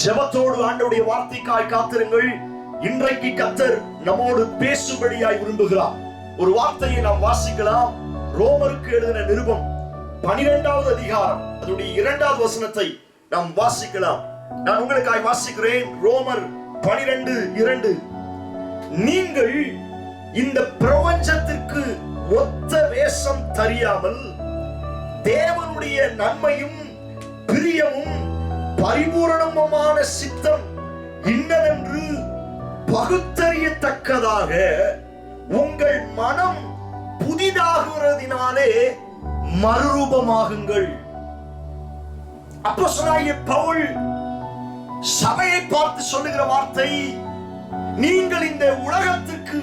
ஜெபத்தோடு ஆண்டவருடைய வார்த்தைக்காய் காத்திருங்கள். இன்றைக்கு கர்த்தர் நம்மோடு பேசும்படியாய் விரும்புகிறார். ஒரு வார்த்தையை நாம் வாசிக்கலாம். ரோமருக்கு எழுதின நிருபம் 12வது அதிகாரம் அதனுடைய 2வது வசனத்தை நாம் வாசிக்கலாம். நான் உங்களுக்காய் வாசிக்கிறேன். ரோமர் 12:2. நீங்கள் இந்த பிரபஞ்சத்திற்கு ஒத்த வேஷம் தெரியாமல் தேவனுடைய நன்மையும் பிரியமும் பரிபூரணமான சித்தம் இன்னதென்று பகுத்தறியத்தக்கதாக உங்கள் மனம் புதிதாகிறதினாலே மறுரூபமாகுங்கள். அப்போஸ்தலனாகிய பவுல் சபையை பார்த்து சொல்லுகிற வார்த்தை, நீங்கள் இந்த உலகத்துக்கு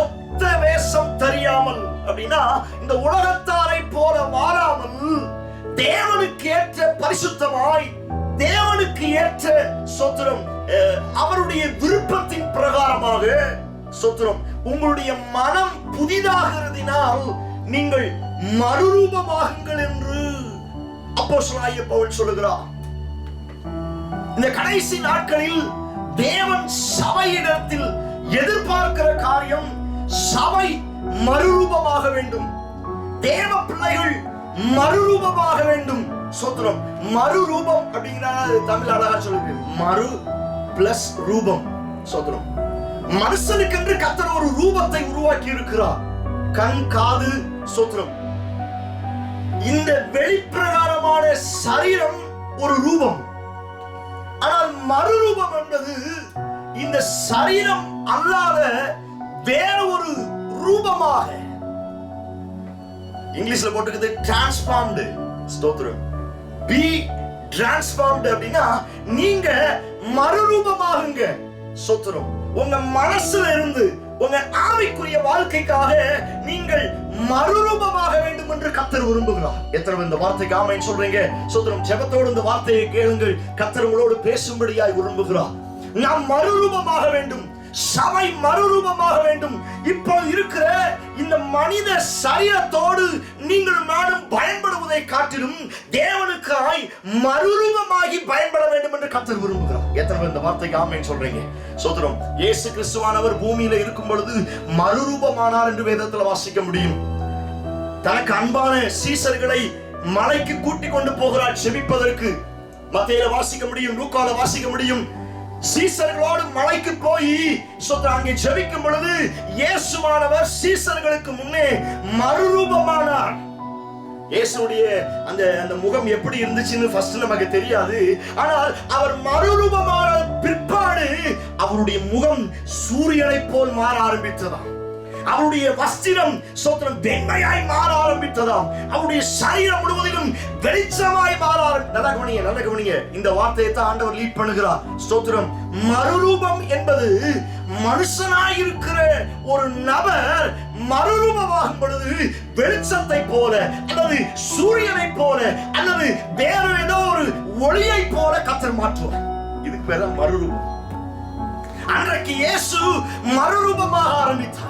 ஒத்த வேஷம் தெரியாமல், அப்படின்னா இந்த உலகத்தாரை போல வாழாமல் தேவனுக்கு ஏற்ற பரிசுத்தமாய், தேவனுக்கு ஏற்ற ஸ்தோத்திரம், அவருடைய விருப்பத்தின் பிரகாரமாக ஸ்தோத்திரம், உங்களுடைய மனம் புதிதாகிறதினால் நீங்கள் மறுரூபமாகுங்கள் என்று அப்போஸ்தலனாகிய பவுல் சொல்லுகிறார். இந்த கடைசி நாட்களில் தேவன் சபையிடத்தில் எதிர்பார்க்கிற காரியம், சபை மறுரூபமாக வேண்டும். தேவ பிள்ளைகள் மறுரூபமாக வேண்டும். ஸ்தோத்திரம். மறுரூபம் அப்படிங்கிற தமிழ் அழகா சொல்லுது, மறு பிளஸ் ரூபம். ஸ்தோத்திரம். மனுஷனுக்கு என்று கர்த்தர் ஒரு ரூபத்தை உருவாக்கி இருக்கிறார். கண், காது, ஸ்தோத்திரம். இந்த வெளிப்பிரகாரமான சரீரம் ஒரு ரூபம். ஆனால் மறுரூபம் என்பது இந்த சரீரம் அல்லாத வேற ஒரு ரூபமாக, இங்கிலீஷ்ல போட்டுக்குது டிரான்ஸ்ஃபார்ம்டு. ஸ்தோத்திரம். பி டிரான்ஸ்ஃபார்ம்டு அப்படின்னா நீங்க மறுரூபமாகுங்க. ஸ்தோத்திரம். உங்க மனசுல இருந்து உங்க ஆவிக்குரிய வாழ்க்கைக்காக நீங்கள் மறுரூபமாக வேண்டும் என்று கர்த்தர் விரும்புகிறார். எத்தனை இந்த வார்த்தைக்கு ஆமென் சொல்றீங்க? ஸ்தோத்திரம். ஜெபத்தோடு இந்த வார்த்தையை கேளுங்கள். கர்த்தர் உங்களோடு பேசும்படியாய் விரும்புகிறார். நாம் மறுரூபமாக வேண்டும். சபை மறுரூபமாக வேண்டும். இப்போ இருக்கிற இந்த மனித சரீரத்தோடு நீங்கள் நானும் பயன்படுவதை காட்டிலும் தேவனுக்காய் மறுரூபமாகி பயன்பட வேண்டும் என்று கர்த்தர் விரும்புகிறார். எத்தனை இந்த வார்த்தைக்கு ஆமென் சொல்றீங்க? ஸ்தோத்திரம். இயேசு கிறிஸ்துவானவர் பூமியில இருக்கும் பொழுது மறுரூபமானார் என்று வேதத்தில் வாசிக்க முடியும். தனக்கு அன்பான சீசர்களை மலைக்கு கூட்டிக் கொண்டு போகிறார் செபிப்பதற்கு. மத்தேயுல வாசிக்க முடியும், லூக்கால வாசிக்க முடியும். சீசர்களோடு மலைக்கு போய் அங்கே ஜெபிக்கும் பொழுது இயேசுவானவர் சீசர்களுக்கு முன்னே மறுரூபமானார். இயேசுடைய அந்த முகம் எப்படி இருந்துச்சுன்னு ஃபர்ஸ்ட் நமக்கு தெரியாது. ஆனால் அவர் மறுரூபமான பிற்பாடு அவருடைய முகம் சூரியனை போல் மாற ஆரம்பித்ததாம். அவருடைய வஸ்திரம் ஸ்தோத்திரம் வெண்மையாய் மாற ஆரம்பித்ததாம். அவருடைய சரீரம் முழுவதிலும் வெளிச்சமாய் மாற ஆரம்பித்தது. நல்ல கவனிங்க. இந்த வார்த்தையை தான் ஆண்டவர் லீட் பண்ணுகிறார். ஸ்தோத்திரம். மறுரூபம் என்பது மனுஷனாய் இருக்கிற ஒரு நபர் மறுரூபமாகும் பொழுது வெளிச்சத்தை போல அல்லது சூரியனை போல அல்லது வேற ஏதோ ஒரு ஒளியை போல கர்த்தர் மாற்றுவார். இதுக்கு பேர் மறுரூபம். அன்றைக்கு இயேசு மறுரூபமாக ஆரம்பித்தார்.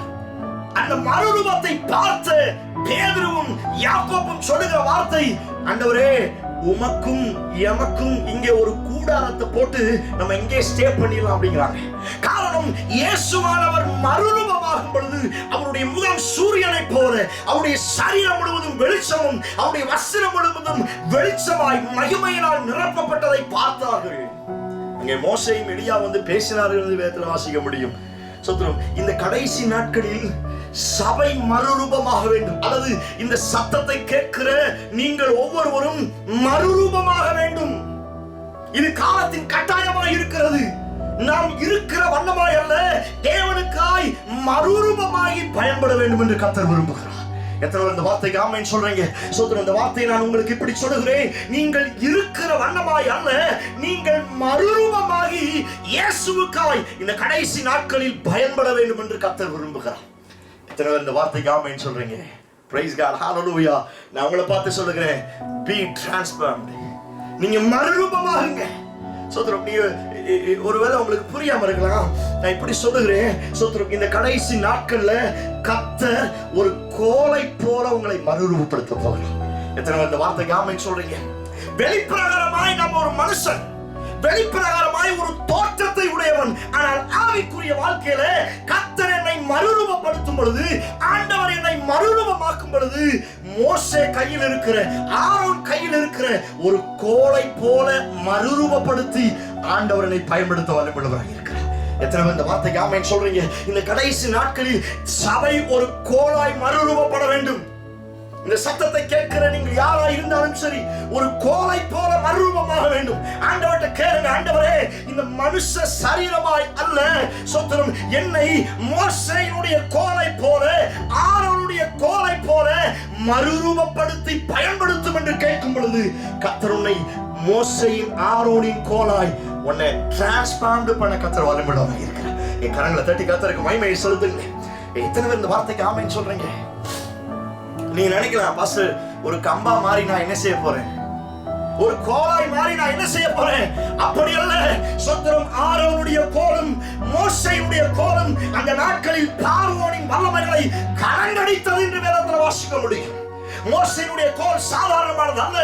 அந்த மறுரூபத்தை பார்த்து பேதுருவும் யாக்கோபும் சொல்லுகிற வார்த்தை, ஆண்டவரே உமக்கும் எமக்கும் இங்கே ஒரு கூடாரத்தை போட்டு நம்ம இங்கே ஸ்டே பண்ணிடலாம் அப்படிங்கிறாங்க. காரணம், இயேசுவானவர் மறுரூபமாகும் பொழுது அவருடைய முகம் சூரியனை போல, அவருடைய சரீரம் முழுவதும் வெளிச்சமும், அவருடைய வஸ்திரம் முழுவதும் வெளிச்சமாய் மகிமையினால் நிரப்பப்பட்டதை பார்த்தார்கள். அங்கே மோசேயும் எலியா வந்து பேசினார்கள் என்று வேதத்தில் வாசிக்க முடியும். ஸ்தோத்திரம். இந்த கடைசி நாட்களில் சபை மறுரூபமாக வேண்டும். அல்லது இந்த சத்தத்தை கேட்கிற நீங்கள் ஒவ்வொருவரும் மறுரூபமாக வேண்டும். இது காலத்தின் கட்டாயமாய் இருக்கிறது. நாம் இருக்கிற வண்ணமாய் அல்ல, தேவனுக்காய் மறுரூபமாகி பயன்பட வேண்டும் என்று கர்த்தர் விரும்புகிறார். எத்தனை இந்த வார்த்தைக்கு ஆமென் சொல்றீங்க? ஸ்தோத்திரம். இந்த வார்த்தையை நான் உங்களுக்கு இப்படி சொல்லுகிறேன், நீங்கள் இருக்கிற வண்ணமாய் அல்ல, நீங்கள் மறுரூபமாகி இயேசுவுக்காய் இந்த கடைசி நாட்களில் பயன்பட வேண்டும் என்று கர்த்தர் விரும்புகிறார். எத்தனை இந்த வார்த்தைக்கு ஆமென் சொல்றீங்க? பிரைஸ் காட், ஹalleluya. நான் உங்களை பார்த்து சொல்லுகிறேன், be transformed. நீங்க மறுரூபமாகுங்க. ஸ்தோத்திரம். நீங்க ஒருவேளை உங்களுக்கு புரியாம இருக்கலாம், நான் இப்படி சொல்லுகிறேன். ஸ்தோத்திரம். இந்த கடைசி நாட்கள்ல கர்த்தர் ஒரு கோலை போல உங்களை மறுரூபப்படுத்த போகிறார். எத்தனை இந்த வார்த்தைக்கு ஆமென் சொல்றீங்க? வெளிப்பிரகாரமாய் நம்ம ஒரு மனுஷன், வெளிப்பிரகாரமாய் ஒரு தோற்றத்தை உடையவன். ஆனால் ஆவிக்குரிய வாழ்க்கையில கர்த்தர் என்னை மறுரூபப்படுத்தும் பொழுது, ஆண்டவர் என்னை மறுரூபமாக்கும் பொழுது, மோசே கையில் இருக்கிற, ஆரோன் கையில் இருக்கிற ஒரு கோலை போல மறுரூபப்படுத்தி ஆண்டவர் என்னை பயன்படுத்த வல்லமையுள்ளவராக இருக்கிறார். எத்தனை பேர் இந்த வார்த்தைக்கு ஆமென் சொல்றீங்க? இந்த கடைசி நாட்களில் சபை ஒரு கோலாய் மறுரூபப்பட வேண்டும். இந்த சத்தத்தை கேட்கிற நீங்கள் யாரா இருந்தாலும் சரி, ஒரு கோலை போல மறுரூபமாக வேண்டும். ஆண்டவர்கிட்ட கேளுங்க, ஆண்டவரே இந்த மனுஷ சரீரமாய் அல்ல, சொத்தரும் என்னை மோசேயினுடைய கோலை போல, ஆரோனுடைய கோலை போல மறுரூபப்படுத்தி பயன்படுத்தும் என்று கேட்கும் பொழுது, கர்த்தர் உன்னை மோசேயின் ஆரோனின் கோலாய் உன்னை டிரான்ஸ்பார்ம் பண்ண கர்த்தர் வல்லமையுள்ளவராக இருக்கிறார். என் கரங்களை தட்டி கர்த்தருக்கு மகிமையை செலுத்துங்க. எத்தனை பேர் இந்த வார்த்தைக்கு ஆமென் சொல்றீங்க? நீ நினைக்கலாம், பாஸ்டர் ஒரு கம்பா மாறி நான் என்ன செய்ய போறேன், ஒரு கோலாய் மாறி நான் என்ன செய்ய போறேன்? அப்படி அல்ல. சொந்தம் ஆரோனுடைய கோலம், மோசேயுடைய கோலம் அந்த நாட்களில் பார்வோனின் வல்லமைகளை கலங்கடித்தது என்று வேதத்தில் வாசிக்க முடியும். மோசேயுடைய கோல் சாதாரணமானது அல்ல,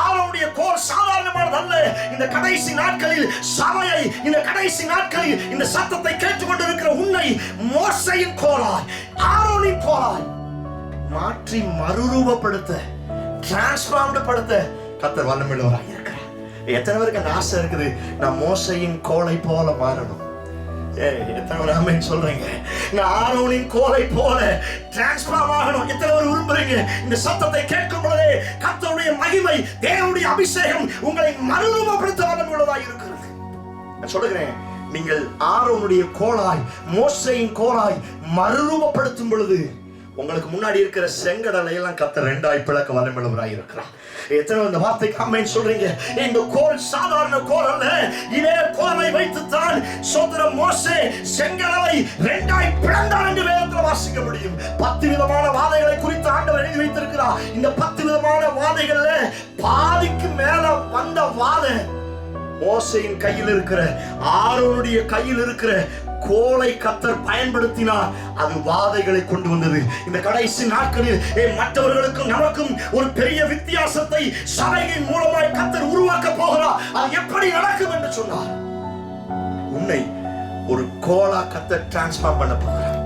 ஆரோனுடைய கோல் சாதாரணமானது அல்ல. இந்த கடைசி நாட்களில் சபையை, இந்த கடைசி நாட்களில் இந்த சத்தத்தை கேட்டுக்கொண்டிருக்கிற உன்னை மோசேயின் கோலாய், ஆரோனின் கோலாய் மாற்றி மறுரூபப்படுத்த, டிரான்ஸ்பார்ம் படுத்த கர்த்தர் வல்லமையுள்ளவராக இருக்கிறார். எத்தனை பேருக்கு அந்த ஆசை இருக்குது, நான் மோசேயின் கோலை போல மாறணும்? எத்தனை பேர் ஆமென் சொல்றீங்க? நான் ஆரோனின் கோலை போல டிரான்ஸ்பார்ம் ஆகணும். எத்தனை பேர் விரும்புறீங்க? இந்த சத்தத்தை கேட்கும் பொழுதே கர்த்தருடைய மகிமை, தேவனுடைய அபிஷேகம் உங்களை மறுரூபப்படுத்த வல்லமையுள்ளதாக இருக்கிறது. நான் சொல்லுகிறேன், நீங்கள் ஆரோனுடைய கோலாய், மோசேயின் கோலாய் மறுரூபப்படுத்தும் பொழுது உங்களுக்கு முன்னாடி இருக்கிற செங்கடலை எல்லாம் கர்த்தர் ரெண்டாய் பிளக்க வல்லமையுள்ளவராய் இருக்கிறார். எத்தனை இந்த வார்த்தைக்கு ஆமென் சொல்றீங்க? இந்த கோல் சாதாரண கோல் அல்ல. இதே கோலை வைத்துத்தான் சோதரன் மோசே செங்கடலை ரெண்டாய் பிளந்தார் என்று வேதத்தில் வாசிக்க முடியும். 10 விதமான வாதைகளை குறித்து ஆண்டவர் எழுதி வைத்திருக்கிறார். இந்த 10 விதமான வாதைகள்ல பாதிக்கு மேல வந்த வாதை மோசேயின் கையில் இருக்கிற, ஆரோனுடைய கையில் இருக்கிற கோலை கர்த்தர் பயன்படுத்தினார். அது வாதைகளை கொண்டு வந்தது. இந்த கடைசி நாட்களில் மற்றவர்களுக்கும் நமக்கும் ஒரு பெரிய வித்தியாசத்தை சபையின் மூலமாய் கர்த்தர் உருவாக்க போகிறார். அது எப்படி நடக்கும் என்று சொன்னார். உன்னை ஒரு கோலா கர்த்தர் டிரான்ஸ்பார்ம் பண்ண போகிறார்.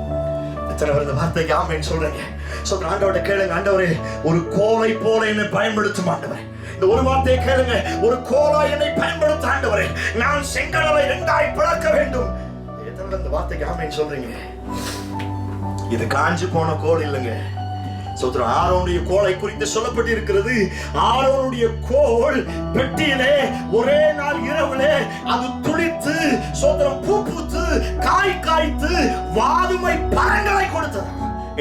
எத்தனை பேர் இந்த வார்த்தைக்கு ஆமென் சொல்றீங்க? சொல்ற ஆண்டவரை கேளுங்க, ஆண்டவரே ஒரு கோலை போல என்னை பயன்படுத்தும் ஆண்டவரே. இந்த ஒரு வார்த்தையை கேளுங்க, ஒரு கோலாய் என்னை பயன்படுத்த ஆண்டவரே. நான் செங்கடலை ரெண்டாய் பிளக்க வேண்டும். எத்தனை இந்த வார்த்தைக்கு ஆமென் சொல்றீங்க? இது காஞ்சு போன கோல் இல்லைங்க. சோதரன் ஆரோனுடைய கோலை குறித்து சொல்லப்பட்டு இருக்கிறது. ஆரோனுடைய கோல் பெட்டியிலே ஒரே நாள் இரவுலே அது துளித்து, சோதரன் பூ பூத்து, காய் காய்த்து, வாதுமை பழங்களை கொடுத்தது.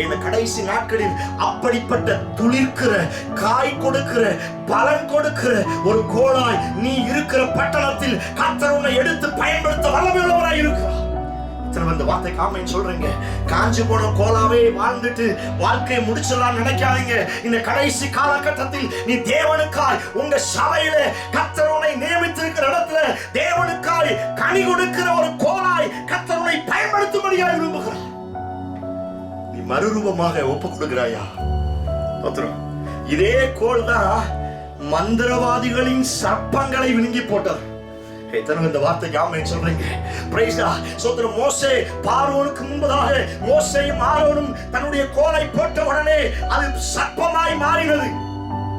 இந்த கடைசி நாட்களில் அப்படிப்பட்ட துளிர்க்கிற, காய் கொடுக்கிற, பலன் கொடுக்கிற ஒரு கோலாய் நீ இருக்கிற பட்டணத்தில் கர்த்தர் உன்னை எடுத்து பயன்படுத்த வல்லமையுள்ளவராய் இருக்கிறார். இந்த வார்த்தைக்கு ஆமென் சொல்றீங்க? காஞ்சு போன கோலாவே வாழ்ந்துட்டு வாழ்க்கையை முடிச்சிடலாம் நினைக்காதீங்க. இந்த கடைசி காலகட்டத்தில் நீ தேவனுக்காய், உங்க சபையில கர்த்தர் உன்னை நியமித்திருக்கிற இடத்துல தேவனுக்காய் கனி கொடுக்கிற ஒரு கோலாய் கர்த்தர் உன்னை பயன்படுத்தும்படியாய் விரும்புகிறார். நீ மறுரூபமாக ஒப்பு கொடுக்கிறாயா? இதே கோல் தான் மந்திரவாதிகளின் சர்ப்பங்களை விழுங்கி போட்டது. எத்தனை இந்த வார்த்தைக்கு ஆமென் சொல்றீங்க? Price God. சோதரன் மோசே பார்வோனுக்கு முன்பதாக மோசேயும் ஆரோனும் தன்னுடைய கோலை போட்ட உடனே அது சர்ப்பமாய் மாறினது.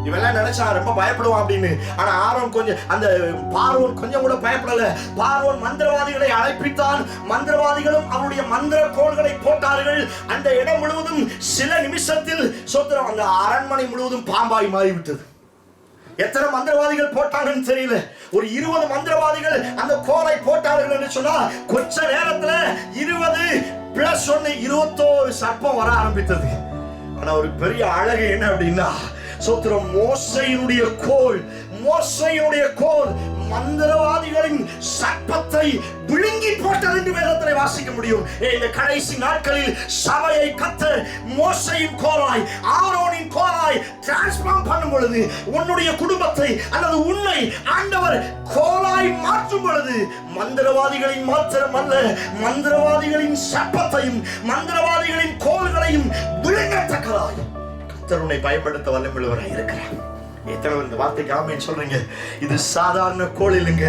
இவெல்லாம் நினைச்சா ரொம்ப பயப்படுவான் அப்படின்னு. ஆனா ஆரோன் கொஞ்சம், அந்த பார்வோன் கொஞ்சம் கூட பயப்படல. பார்வோன் மந்திரவாதிகளை அழைப்பித்தான். மந்திரவாதிகளும் அவருடைய மந்திர கோள்களை போட்டார்கள். அந்த இடம் முழுவதும் சில நிமிஷத்தில் சோதரன் அந்த அரண்மனை முழுவதும் பாம்பாய் மாறிவிட்டது. எத்தனை மந்திரவாதிகள் போட்டாங்கன்னு தெரியல. ஒரு 20 மந்திரவாதிகள் அந்த கோலை போட்டார்கள் என்று சொன்னா கொஞ்ச நேரத்துல 20 + 1 21 சர்ப்பம் வர ஆரம்பித்தது. ஆனா ஒரு பெரிய அழகு என்ன அப்படின்னா, சோத்திரம் மோசேயினுடைய கோல், மோசேயினுடைய கோல் மந்திரவாதிகளின் சர்ப்பத்தை விழுங்கி போட்டது என்று வேதத்தில் வாசிக்க முடியும். இந்த கடைசி நாட்களில் சபையை கர்த்தர் மோசேயின் கோலாய், ஆரோனின் கோலாய் டிரான்ஸ்பார்ம் பண்ணும் பொழுது, உன்னுடைய குடும்பத்தை அல்லது உன்னை ஆண்டவர் கோலாய் மாற்றும் பொழுது, மந்திரவாதிகளின் மாத்திரம் அல்ல, மந்திரவாதிகளின் சர்ப்பத்தையும் மந்திரவாதிகளின் கோல்களையும் விழுங்கத்தக்கதாய் கர்த்தர் உன்னை பயன்படுத்த வல்லமையுள்ளவராய் இருக்கிறார். எத்தனை இந்த வார்த்தைக்கு ஆமென் சொல்றீங்க? இது சாதாரண கோல் இல்லைங்க.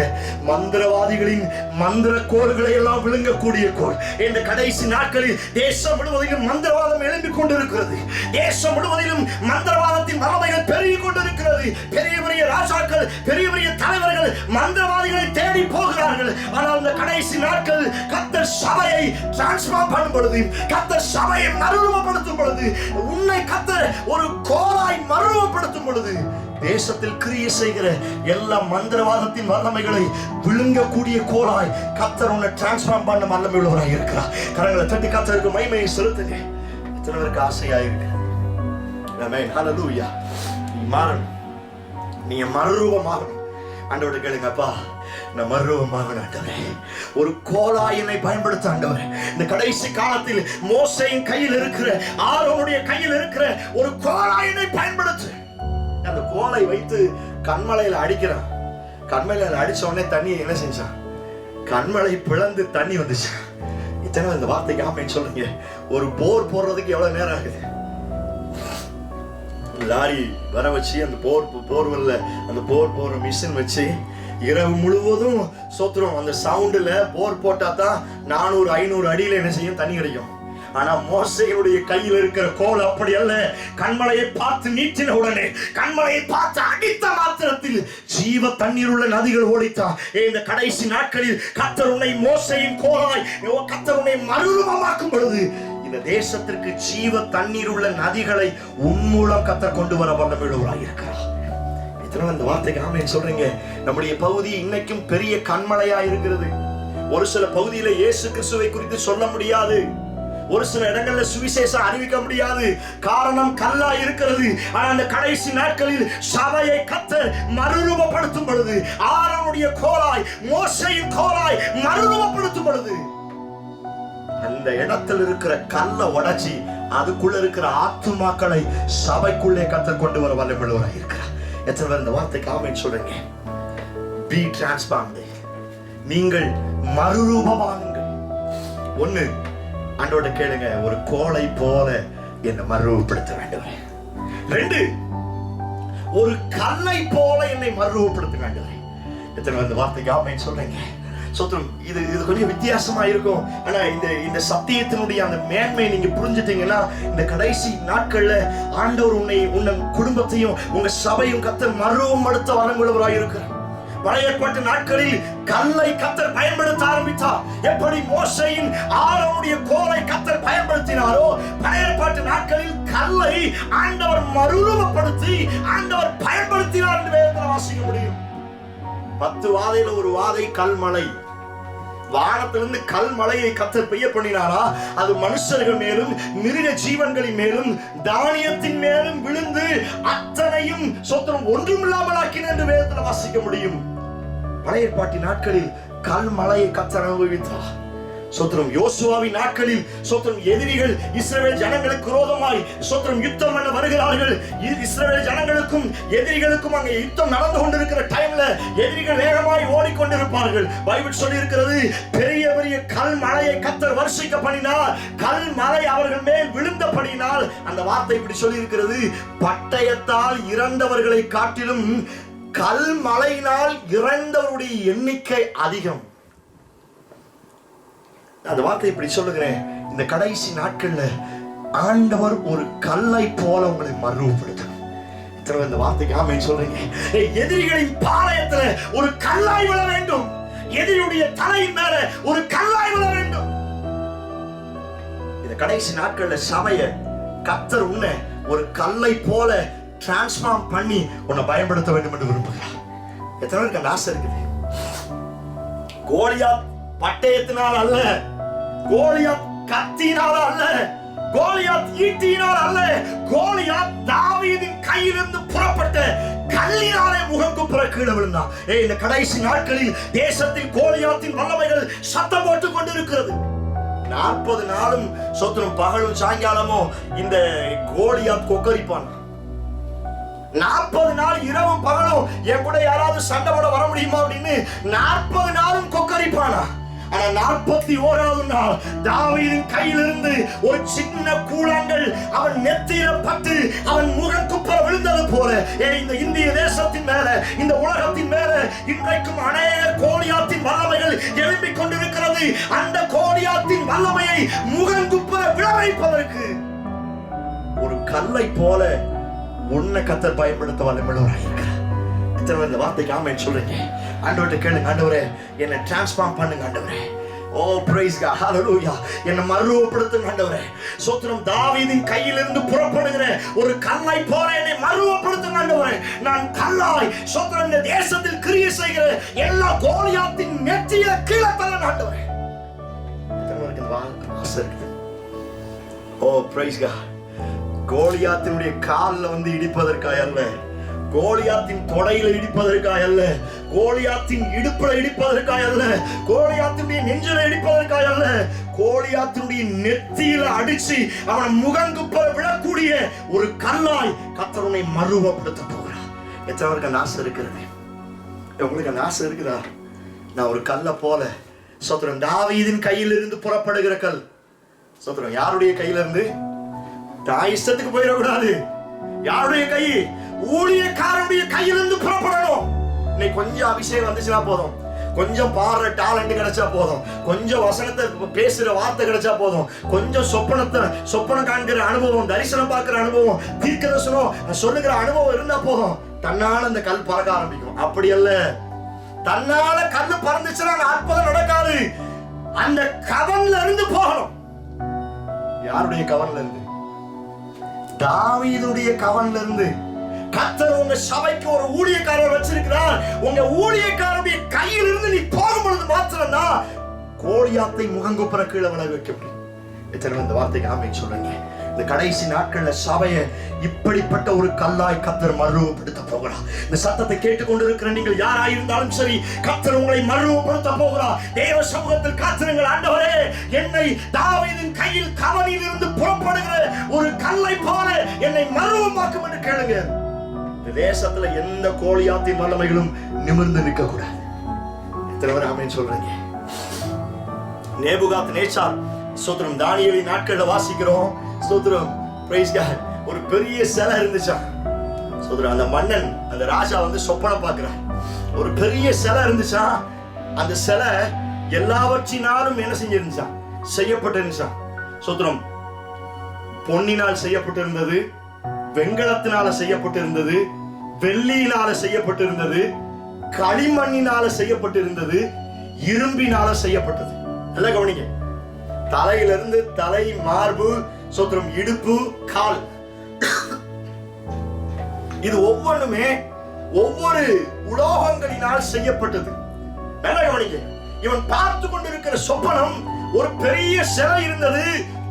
மந்திரவாதிகளின் மந்திர கோல்களை எல்லாம் விழுங்கக்கூடிய கோல். இந்த கடைசி நாட்களில் தேசம் முழுவதிலும் மந்திரவாதம் எழும்பிக் கொண்டிருக்கிறது. தேசம் முழுவதிலும் மந்திரவாதத்தின் வல்லமைகள் பெருகிக் கொண்டிருக்கிறது. பெரிய பெரிய ராஜாக்கள், பெரிய பெரிய தலைவர்கள் மந்திரவாதிகளை தேடி போகிறார்கள். ஆனால் இந்த கடைசி நாட்கள் கர்த்தர் சபையை டிரான்ஸ்ஃபார்ம் பண்ணும் பொழுது, கர்த்தர் சபையை மறுரூபப்படுத்தும் பொழுது, உன்னை கர்த்தர் ஒரு கோலாய் மறுரூபப்படுத்தும் பொழுது, தேசத்தில் கிரியை செய்கிற எல்லா மந்திரவாதத்தின் வல்லமைகளை விழுங்கக்கூடிய கோலாய் கர்த்தர் உன்னை டிரான்ஸ்ஃபார்ம் பண்ண வல்லமை உள்ளவராய் இருக்கிறார். கரங்களை தட்டி கர்த்தருக்கு மகிமையை செலுத்துங்க. எத்தனை பேருக்கு ஆசையா இருக்கு? ஆமென், ஹல்லேலூயா. நீ மாறணும், நீ மறுரூபமாகணும். ஆண்டவரை கேளுங்க, அப்பா நான் மறுரூபமாகணும் ஆண்டவரே. ஒரு கோலாய் என்னை பயன்படுத்த ஆண்டவரே. இந்த கடைசி காலத்தில் மோசேயின் கையில் இருக்கிற, ஆரோனுடைய கையில் இருக்கிற ஒரு கோலாய் என்னை பயன்படுத்து. அந்த கோலை வைத்து கண்மலையில அடிக்கிறான். கண்மலையில அடிச்ச உடனே தண்ணி என்ன செஞ்சான்? கண்மலை பிளந்து தண்ணி வந்துச்சு. இத்தனை இந்த வார்த்தைக்கு ஆமென் சொல்லுங்க. ஒரு போர் போடுறதுக்கு எவ்வளவு நேரம் ஆகுது? லாரி வர வச்சு அந்த போர்வெல்ல அந்த போர் போற மிஷின் வச்சு இரவு முழுவதும் சோத்துரும். அந்த சவுண்டுல போர் போட்டா தான் 400-500 அடியில என்ன செய்யும்? தண்ணி கிடைக்கும். ஆனா மோசேயுடைய கையில் இருக்கிற கோல் அப்படி அல்ல. கண்மலையை பார்த்து நீட்டின உடனே, கண்மலையை பார்த்து அடித்த மாத்திரத்தில் ஜீவ தண்ணீர் உள்ள நதிகள் ஓடித்தான். இந்த கடைசி நாட்களில் கர்த்தர் உன்னை மோசேயின் கோலாய், கர்த்தர் உன்னை மறுரூபமாக்கும் பொழுது இந்த தேசத்திற்கு ஜீவ தண்ணீர் உள்ள நதிகளை உன் மூலம் கர்த்தர் கொண்டு வர வல்லமையுள்ளவராய் இருக்கிறார். இத்தனை இந்த வார்த்தைக்கு ஆமென் சொல்றீங்க. நம்முடைய பகுதி இன்னைக்கும் பெரிய கண்மலையா இருக்கிறது. ஒரு சில பகுதியில இயேசு கிறிஸ்துவை குறித்து சொல்ல முடியாது. ஒரு சில இடங்கள்ல சுவிசேஷம் அறிவிக்க முடியாது. காரணம் கல்லா இருக்கிறது. ஆனா அந்த கடைசி நாட்களில் சபையை கர்த்தர் மறுரூபப்படுத்தும் பொழுது, ஆரோனுடைய கோலாய், மோசேயின் கோலாய் மறுரூபப்படுத்தும் பொழுது, அந்த இடத்தில் இருக்கிற கல்லை உடைச்சி அதுக்குள்ள இருக்கிற ஆத்துமாக்களை சபைக்குள்ளே கர்த்தர் கொண்டு வர வல்லமையுள்ளவராய் இருக்கிறார். எத்தனை பேர் இந்த வார்த்தைக்கு ஆமென் சொல்றீங்க? B transformed. நீங்கள் மறுரூபமாகுங்கள். ஒண்ணு, ஆண்டவரை கேளுங்க, ஒரு கோலை போல என்னை மறுரூபப்படுத்த வேண்டும். 2, ஒரு கல்லை போல என்னை மறுரூபப்படுத்த வேண்டும். எத்தனை இந்த வார்த்தைக்கு ஆமென் சொல்றீங்க? சோத்ரம், இது கொஞ்சம் வித்தியாசமா இருக்கும். ஆனா இந்த சத்தியத்தினுடைய அந்த மேன்மை நீங்க புரிஞ்சுட்டீங்கன்னா, இந்த கடைசி நாட்கள்ல ஆண்டவர் உன்னை குடும்பத்தையும் உங்க சபையும் கர்த்தர் மறுரூபப்படுத்த வல்லமையுள்ளவராய் இருக்கிறார். பழைய ஏற்பாட்டு நாட்களில் கல்லை கர்த்தர் பயன்படுத்த ஆரம்பித்தார். எப்படி மோசேயின் ஆரோனுடைய கோலை கர்த்தர் பயன்படுத்தினாரோ, பழைய ஏற்பாட்டு நாட்களில் கல்லை ஆண்டவர் மறுரூபப்படுத்தி ஆண்டவர் பயன்படுத்தினார் என்று வேதத்தில் வாசிக்க முடியும். 10 வாதையில ஒரு வாதை கல்மலை. வானத்திலிருந்து கல்மலையை கர்த்தர் பெய்ய பண்ணினாரா, அது மனுஷர்கள் மேலும் மிருக ஜீவன்களின் மேலும் தானியத்தின் மேலும் விழுந்து அத்தனையும் சொத்தம் ஒன்றுமில்லாமல் ஆக்கின என்று வேதத்தில் வாசிக்க முடியும். பழைய ஏற்பாட்டு நாட்களில் கல்மலையை கர்த்தர் அனுபவித்தார். சோத்திரம், யோசுவாவின் நாட்களில் சோத்திரம் எதிரிகள் இஸ்ரவேல் ஜனங்களுக்கு விரோதமாய் சோத்திரம் யுத்தம் பண்ண வருகிறார்கள். இஸ்ரவேல் ஜனங்களுக்கும் எதிரிகளுக்கும் அங்கே யுத்தம் நடந்து கொண்டிருக்கிற டைம்ல எதிரிகள் வேகமாய் ஓடிக்கொண்டிருப்பார்கள். பைபிள் சொல்லி இருக்கிறது, பெரிய பெரிய கல்மலையை கர்த்தர் வருஷிக்க பண்ணினார். கல்மலை அவர்கள் மேல் விழுந்தபடியினால் அந்த வார்த்தை இப்படி சொல்லி இருக்கிறது, பட்டயத்தால் இறந்தவர்களை காட்டிலும் கல்மலையினால் இறந்தவருடைய எண்ணிக்கை அதிகம். அந்த வார்த்தை இப்படி சொல்லுகிறேன், இந்த கடைசி நாட்கள்ல ஆண்டவர் ஒரு கல்லை போல உங்களை மறுரூபப்படுத்தணும். இத்தனை இந்த வார்த்தைக்கு ஆமென் சொல்றீங்க. எதிரிகளின் பாளையத்துல ஒரு கல்லாய் விழ வேண்டும். எதிரியுடைய தலையின் மேல ஒரு கல்லாய் விழ வேண்டும். இந்த கடைசி நாட்கள்ல சபையை கர்த்தர் உன்னை ஒரு கல்லை போல டிரான்ஸ்ஃபார்ம் பண்ணி உன்னை பயன்படுத்த வேண்டும் என்று விரும்புகிறார். எத்தனை பேருக்கு அந்த ஆசை இருக்குது? கோலியாத் பட்டயத்தினால் அல்ல, கோலியாத் கத்தியினால் அல்ல, கோலியாத் ஈட்டியினால் அல்ல, கோலியாத் தாவீதின் கையிலிருந்து புறப்பட்ட கல்லினாலே முகங்குப்புற கீழே விழுந்தான். இந்த கடைசி நாட்களில் தேசத்தில் கோலியாத்தின் வல்லமைகள் சத்தம் போட்டுக் கொண்டிருக்கிறது. 40 நாளும் சொத்துரும் பகலும் சாயங்காலமும் இந்த கோலியாத் கொக்கரிப்பான். 40 நாள் இரவும் பகலும் என் கூட யாராவது சண்டை போட வர முடியுமா அப்படின்னு 40 நாளும் கொக்கரிப்பானா. ஆனா 41வது நாள் தாவீதின் கையிலிருந்து ஒரு சின்ன கூழாங்கல் அவன் நெத்தியில பட்டு அவன் முகம் குப்புற விழுந்தது போல இந்த இந்திய தேசத்தின் மேல, இந்த உலகத்தின் மேல இன்றைக்கும் அநேக கோலியாத்தின் வல்லமைகள் எழும்பிக் கொண்டிருக்கிறது. அந்த கோலியாத்தின் வல்லமையை முகம் குப்புற விழ வைப்பதற்கு ஒரு கல்லை போல உன்னை கர்த்தர் பயன்படுத்த வல்லமையுள்ளவராக இருக்கிறார். இந்த வார்த்தைக்கு ஆமென் சொல்றீங்க. ஆண்டவர்கிட்ட கேளுங்க, ஆண்டவரே என்னை டிரான்ஸ்ஃபார்ம் பண்ணுங்க ஆண்டவரே. ஓ பிரைஸ் காட், ஹalleluya. என்னை மறுரூபப்படுத்துங்க ஆண்டவரே. ஸ்தோத்திரம். தாவீதின் கையிலிருந்து புறப்படுகிற ஒரு கல்லை போல என்னை மறுரூபப்படுத்துங்க ஆண்டவரே. நான் கல்லாய் ஸ்தோத்திரம் இந்த தேசத்தில் கிரியை செய்கிற எல்லா கோலியாத்தின் நெற்றியில கீழே தள்ளணும் ஆண்டவரே. ஆசை இருக்குது. ஓ பிரைஸ் காட். கோலியாத்தினுடைய காலில் வந்து இடிப்பதற்காக அல்ல, கோலியாத்தின் தொடையில இடிப்பதற்காக அல்ல, கோலியாத்தின் இடுப்புல இடிப்பதற்காக அல்ல, கோலியாத்தினுடைய நெஞ்சில இடிப்பதற்காக அல்ல, கோலியாத்தினுடைய நெத்தியில அடிச்சு அவன் முகங்குப்ப விழக்கூடிய ஒரு கல்லாய் கர்த்தர் உன்னை மறுரூபப்படுத்த போகிறார். எத்தனைவருக்கு அந்த ஆசை இருக்கிறது? உங்களுக்கு அந்த ஆசை இருக்குதா? நான் ஒரு கல்லை போல ஸ்தோத்திரம் தாவீதின் கையிலிருந்து புறப்படுகிற கல். ஸ்தோத்திரம். யாருடைய கையில இருந்து? நான் இஷ்டத்துக்கு போயிடக்கூடாது. யாருடைய கை? ஊழியக்காரனுடைய கையிலிருந்து புறப்படணும். இன்னைக்கு கொஞ்சம் அபிஷேகம் வந்துச்சுன்னா போதும், கொஞ்சம் பாடுற டேலண்ட் கிடைச்சா போதும், கொஞ்சம் வசனத்தை பேசுற வார்த்தை கிடைச்சா போதும், கொஞ்சம் சொப்பனம் காண்கிற அனுபவம், தரிசனம் பார்க்கிற அனுபவம், தீர்க்கதரிசனம் சொல்லுகிற அனுபவம் இருந்தா போதும், தன்னால அந்த கல் பறக்க ஆரம்பிக்கும். அப்படி அல்ல. தன்னால கல் பறந்துச்சுன்னா அற்புதம் நடக்காது. அந்த கவன்ல இருந்து போகணும். யாருடைய கவன்ல இருந்து? தாவீதுடைய கவன்ல இருந்து. கர்த்தர் உங்க சபைக்கு ஒரு ஊழியக்காரர் வச்சிருக்கிறார். உங்க ஊழியக்காரருடைய கையில் இருந்து நீ போகும் பொழுது மாத்திரம்தான் கோலியாத்தை முகங்குப்புற கீழே விழ வைக்க முடியும். எத்தனை இந்த வார்த்தைக்கு ஆமென் சொல்லுங்க. இந்த கடைசி நாட்கள்ல சபையை இப்படிப்பட்ட ஒரு கல்லாய் கர்த்தர் மறுரூபப்படுத்த போகிறார். இந்த சத்தத்தை கேட்டுக்கொண்டிருக்கிற நீங்கள் யாராயிருந்தாலும் சரி, கர்த்தர் உங்களை மறுரூபப்படுத்த போகிறார். தேவ சமூகத்தில் காத்திருங்கள். ஆண்டவரே, என்னை தாவீதின் கையில் கவனில் இருந்து புறப்படுகிற ஒரு கல்லை போல என்னை மறுரூபமாக்கும் என்று கேளுங்க. இந்த தேசத்துல எந்த கோலியாத்தின் வல்லமைகளும் நிமிர்ந்து நிற்க கூடாது. எத்தனை பேர் ஆமென் சொல்றீங்க? நேபுகாத்நேச்சார் ஸ்தோத்திரம் தானியேலின் நாட்கள்ல வாசிக்கிறோம். ஸ்தோத்திரம் பிரைஸ் காட். ஒரு பெரிய சிலை இருந்துச்சா. ஸ்தோத்திரம். அந்த மன்னன், அந்த ராஜா வந்து சொப்பனம் பார்க்கிறார். ஒரு பெரிய சிலை இருந்துச்சா. அந்த சிலை எல்லாவற்றினாலும் என்ன செஞ்சிருந்துச்சா? செய்யப்பட்டிருந்துச்சா. ஸ்தோத்திரம். பொன்னினால் செய்யப்பட்டிருந்தது, வெண்கலத்தினால செய்யப்பட்டிருந்தது, வெள்ளியினால செய்யப்பட்டிருந்தது, களிமண்ணினால செய்யப்பட்டிருந்தது, இரும்பினால செய்யப்பட்டது. நல்லா கவனிங்க. தலையிலிருந்து தலை, மார்பு, ஸ்தோத்திரம், இடுப்பு, கால், இது ஒவ்வொன்றுமே ஒவ்வொரு உலோகங்களினால் செய்யப்பட்டது. நல்லா கவனிங்க. இவன் பார்த்து கொண்டிருக்கிற சொப்பனம், ஒரு பெரிய சிலை இருந்தது.